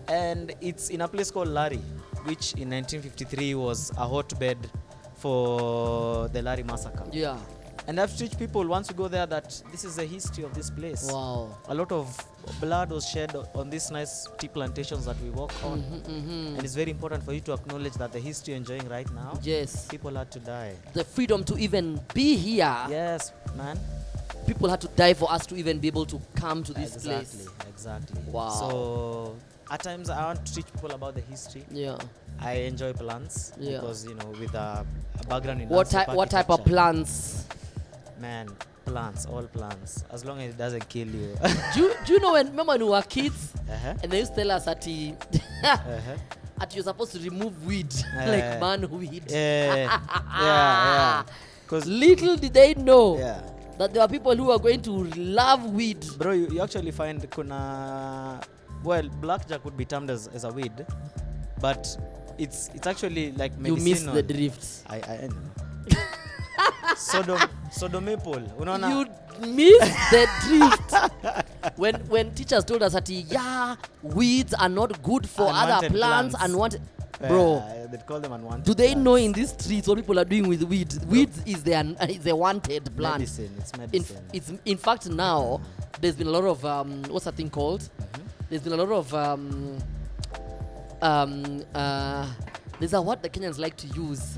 And it's in a place called Lari, which in 1953 was a hotbed for the Lari massacre.
Yeah.
And I have to teach people once you go there that this is the history of this place.
Wow.
A lot of blood was shed on these nice tea plantations that we walk on. And it's very important for you to acknowledge that the history you're enjoying right now, people had to die.
The freedom to even be here.
Yes, man.
People had to die for us to even be able to come to this place.
Exactly.
Wow.
So at times I want to teach people about the history.
Yeah.
I enjoy plants because, you know, with a background in
what type of plants?
Man, plants, all plants, as long as it doesn't kill you.
do you know remember when we were kids and they used to tell us that you're supposed to remove weed like man weed.
Yeah. Because
little did they know that there are people who are going to love weed.
Bro, you actually find blackjack would be termed as a weed, but it's actually like medicinal.
You missed the drift.
I know. Sodomapple.
You missed the drift. When teachers told us that weeds are not good for other plants. Unwanted. Bro,
they call them unwanted.
Do they know in these streets what people are doing with weeds? Weeds is a wanted plant.
Medicine. It's medicine.
In fact now there's been a lot of what's that thing called? There's been a lot of there's a what the Kenyans like to use,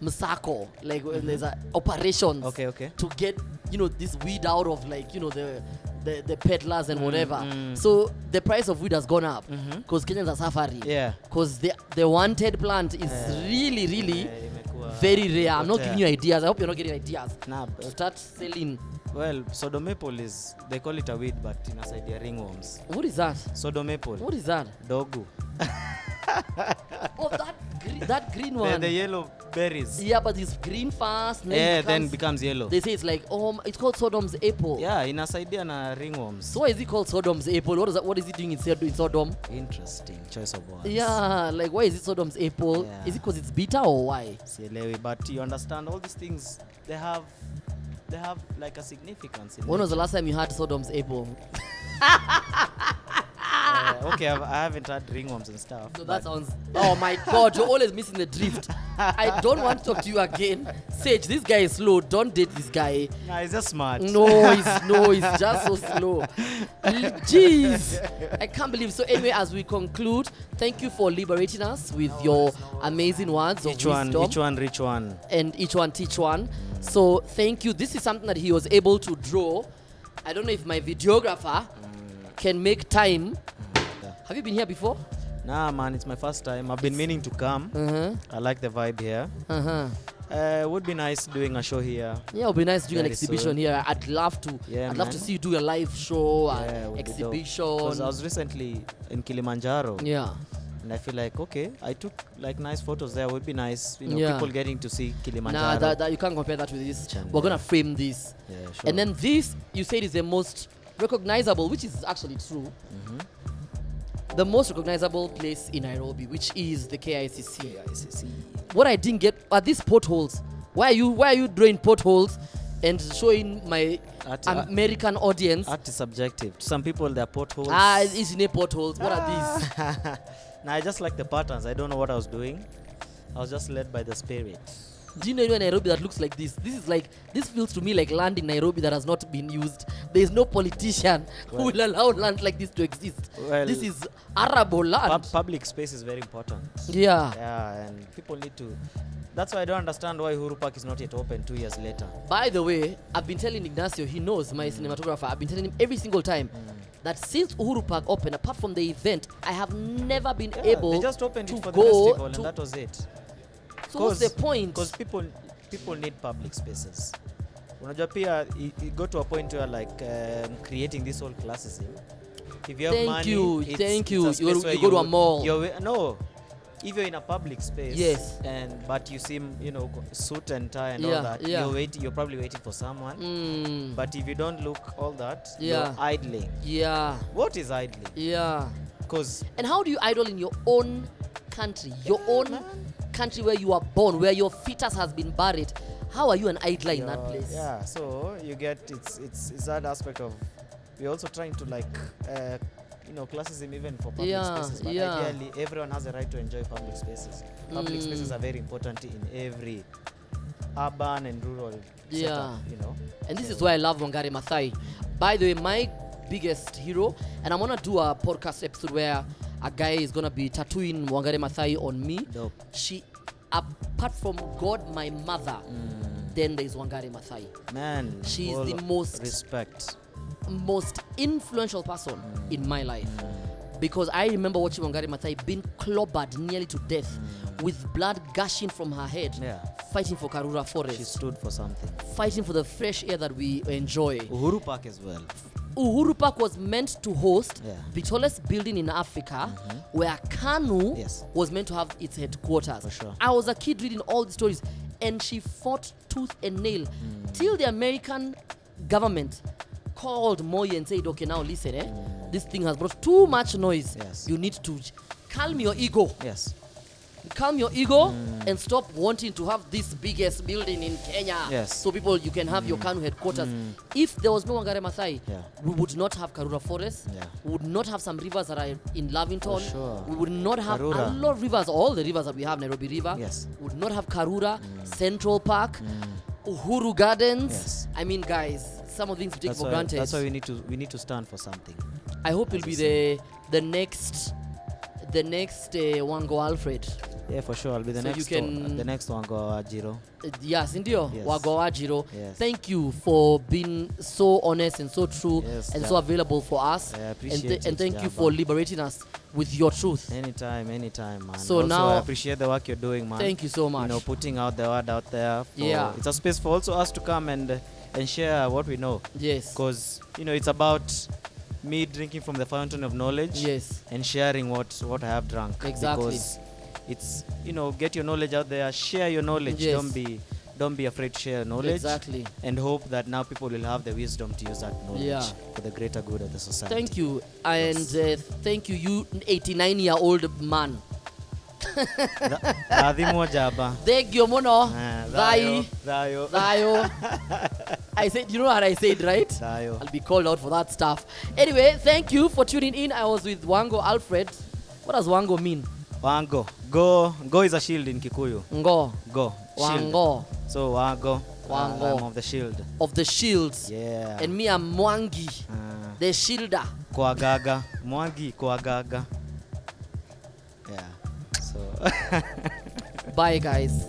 Musako, like when there's operations to get, you know, this weed out of, like, you know, the peddlers and whatever. So the price of weed has gone up because Kenyans are suffering. Yeah. Because the wanted plant is really very rare. I'm not giving you ideas. I hope you're not getting ideas. To start selling.
Well, sodomaple is, they call it a weed, but in a side they are ringworms.
What is that?
Sodomaple.
What is that?
Dogu.
Oh, that green one.
The yellow berries.
Yeah, but it's green fast. Then
becomes yellow.
They say it's like, it's called Sodom's apple.
Yeah, in a side there are ringworms.
So why is it called Sodom's apple? What is it doing in Sodom?
Interesting choice of words.
Yeah, like why is it Sodom's apple? Yeah. Is it because it's bitter or why?
But you understand all these things, they have like a significance in
When was the last time you had Sodom's apple?
Okay, I haven't had ringworms and stuff.
So that sounds... Oh my God, you're always missing the drift. I don't want to talk to you again. Sage, this guy is slow. Don't date this guy.
Nah, he's just smart.
No, he's just so slow. Jeez. I can't believe. So anyway, as we conclude, thank you for liberating us with your amazing words of wisdom.
Each one reach one.
And each one teach one. So thank you. This is something that he was able to draw. I don't know if my videographer can make time. Have you been here before?
Nah, man, it's my first time. I've been meaning to come. I like the vibe here. Would be nice doing a show here.
Yeah, it would be nice doing an exhibition
soon.
here. I'd love to.
Yeah,
I'd love to see you do a live show, exhibition.
Because I was recently in Kilimanjaro.
Yeah.
And I feel like, okay, I took like nice photos there. Would be nice, people getting to see Kilimanjaro.
Nah, that you can't compare that with this. We're gonna frame this.
Yeah, sure.
And then this, you said, is the most recognizable, which is actually true. The most recognizable place in Nairobi, which is the KICC. What I didn't get are these potholes. Why are you drawing potholes and showing my American audience?
Art is subjective. To some people, they're potholes.
It's in a potholes. What are these?
Nah, I just like the patterns. I don't know what I was doing. I was just led by the spirit.
Do you know anyone in Nairobi that looks like this? This feels to me like land in Nairobi that has not been used. There is no politician who will allow land like this to exist.
Well,
this is arable land.
Public space is very important.
Yeah.
Yeah, and people need to. That's why I don't understand why Uhuru Park is not yet open 2 years later.
By the way, I've been telling Ignacio, he knows, my cinematographer, I've been telling him every single time that since Uhuru Park opened, apart from the event, I have never been able
they just opened
to
it for
go
the festival, and
to
that was it.
So what's the point?
Because people need public spaces. Unajua pia you go to a point where like creating this whole classism. If you have money,
you go to a mall.
If you're in a public space,
yes,
but you seem, suit and tie and all that, you're probably waiting for someone. But if you don't look all that, you're idling.
Yeah.
What is idling?
Yeah.
And
how do you idle in your own country? Your own country where you are born, where your fetus has been buried. How are you an idler in that place?
Yeah, so you get it's that aspect of we're also trying to classism even for public spaces. But ideally, everyone has a right to enjoy public spaces. Public spaces are very important in every urban and rural setup,
And this is why I love Wangari Maathai. By the way, my biggest hero, and I'm gonna do a podcast episode where a guy is gonna be tattooing Wangari Maathai on me.
Dope.
She, apart from God, my mother, then there is Wangari Maathai.
Man,
she is the most influential person in my life, because I remember watching Wangari Maathai being clobbered nearly to death with blood gushing from her head, fighting for Karura Forest.
She stood for something,
fighting for the fresh air that we enjoy.
Uhuru Park as well.
Uhuru Park was meant to host the tallest building in Africa, where KANU was meant to have its headquarters.
For sure.
I was a kid reading all the stories, and she fought tooth and nail till the American government called Moi and said, okay, now listen, this thing has brought too much noise. You need to calm your ego. Calm your ego and stop wanting to have this biggest building in Kenya. So people, you can have your KANU headquarters. If there was no Wangari Maathai, we would not have Karura Forest. We would not have some rivers that are in Lavington. We would not have Karura. A lot of rivers, all the rivers that we have, Nairobi River. We would not have Karura, Central Park, Uhuru Gardens. I mean, guys, some of the things we take for granted.
That's why we need to stand for something.
I hope you'll be the next Wango Alfred.
Yeah, for sure. I'll be the next Wango Ajiro.
Yes, indeed. Wango Ajiro. Thank you for being so honest and so true and so available for us.
I appreciate it.
And thank you for liberating us with your truth.
Anytime, man.
So
also,
now,
I appreciate the work you're doing, man.
Thank you so much.
Putting out the word out there. It's a space for also us to come and share what we know.
Yes.
Because, it's about me drinking from the fountain of knowledge and sharing what I have drunk.
Exactly.
Because it's, get your knowledge out there, share your knowledge. Don't be afraid to share knowledge.
Exactly.
And hope that now people will have the wisdom to use that knowledge for the greater good of the society.
Thank you. And thank you 89-year-old man. Thank you, Mono. Dayo. I said, you know what I said, right?
Dayo.
I'll be called out for that stuff. Anyway, thank you for tuning in. I was with Wango Alfred. What does Wango mean?
Wango. Go is a shield in Kikuyu.
Go.
Wango. So Wango.
I'm
of the shield.
Of the shields.
Yeah.
And me, I'm Mwangi. The shielder.
Kwagaga. Mwangi Kwagaga. Yeah. So.
Bye, guys.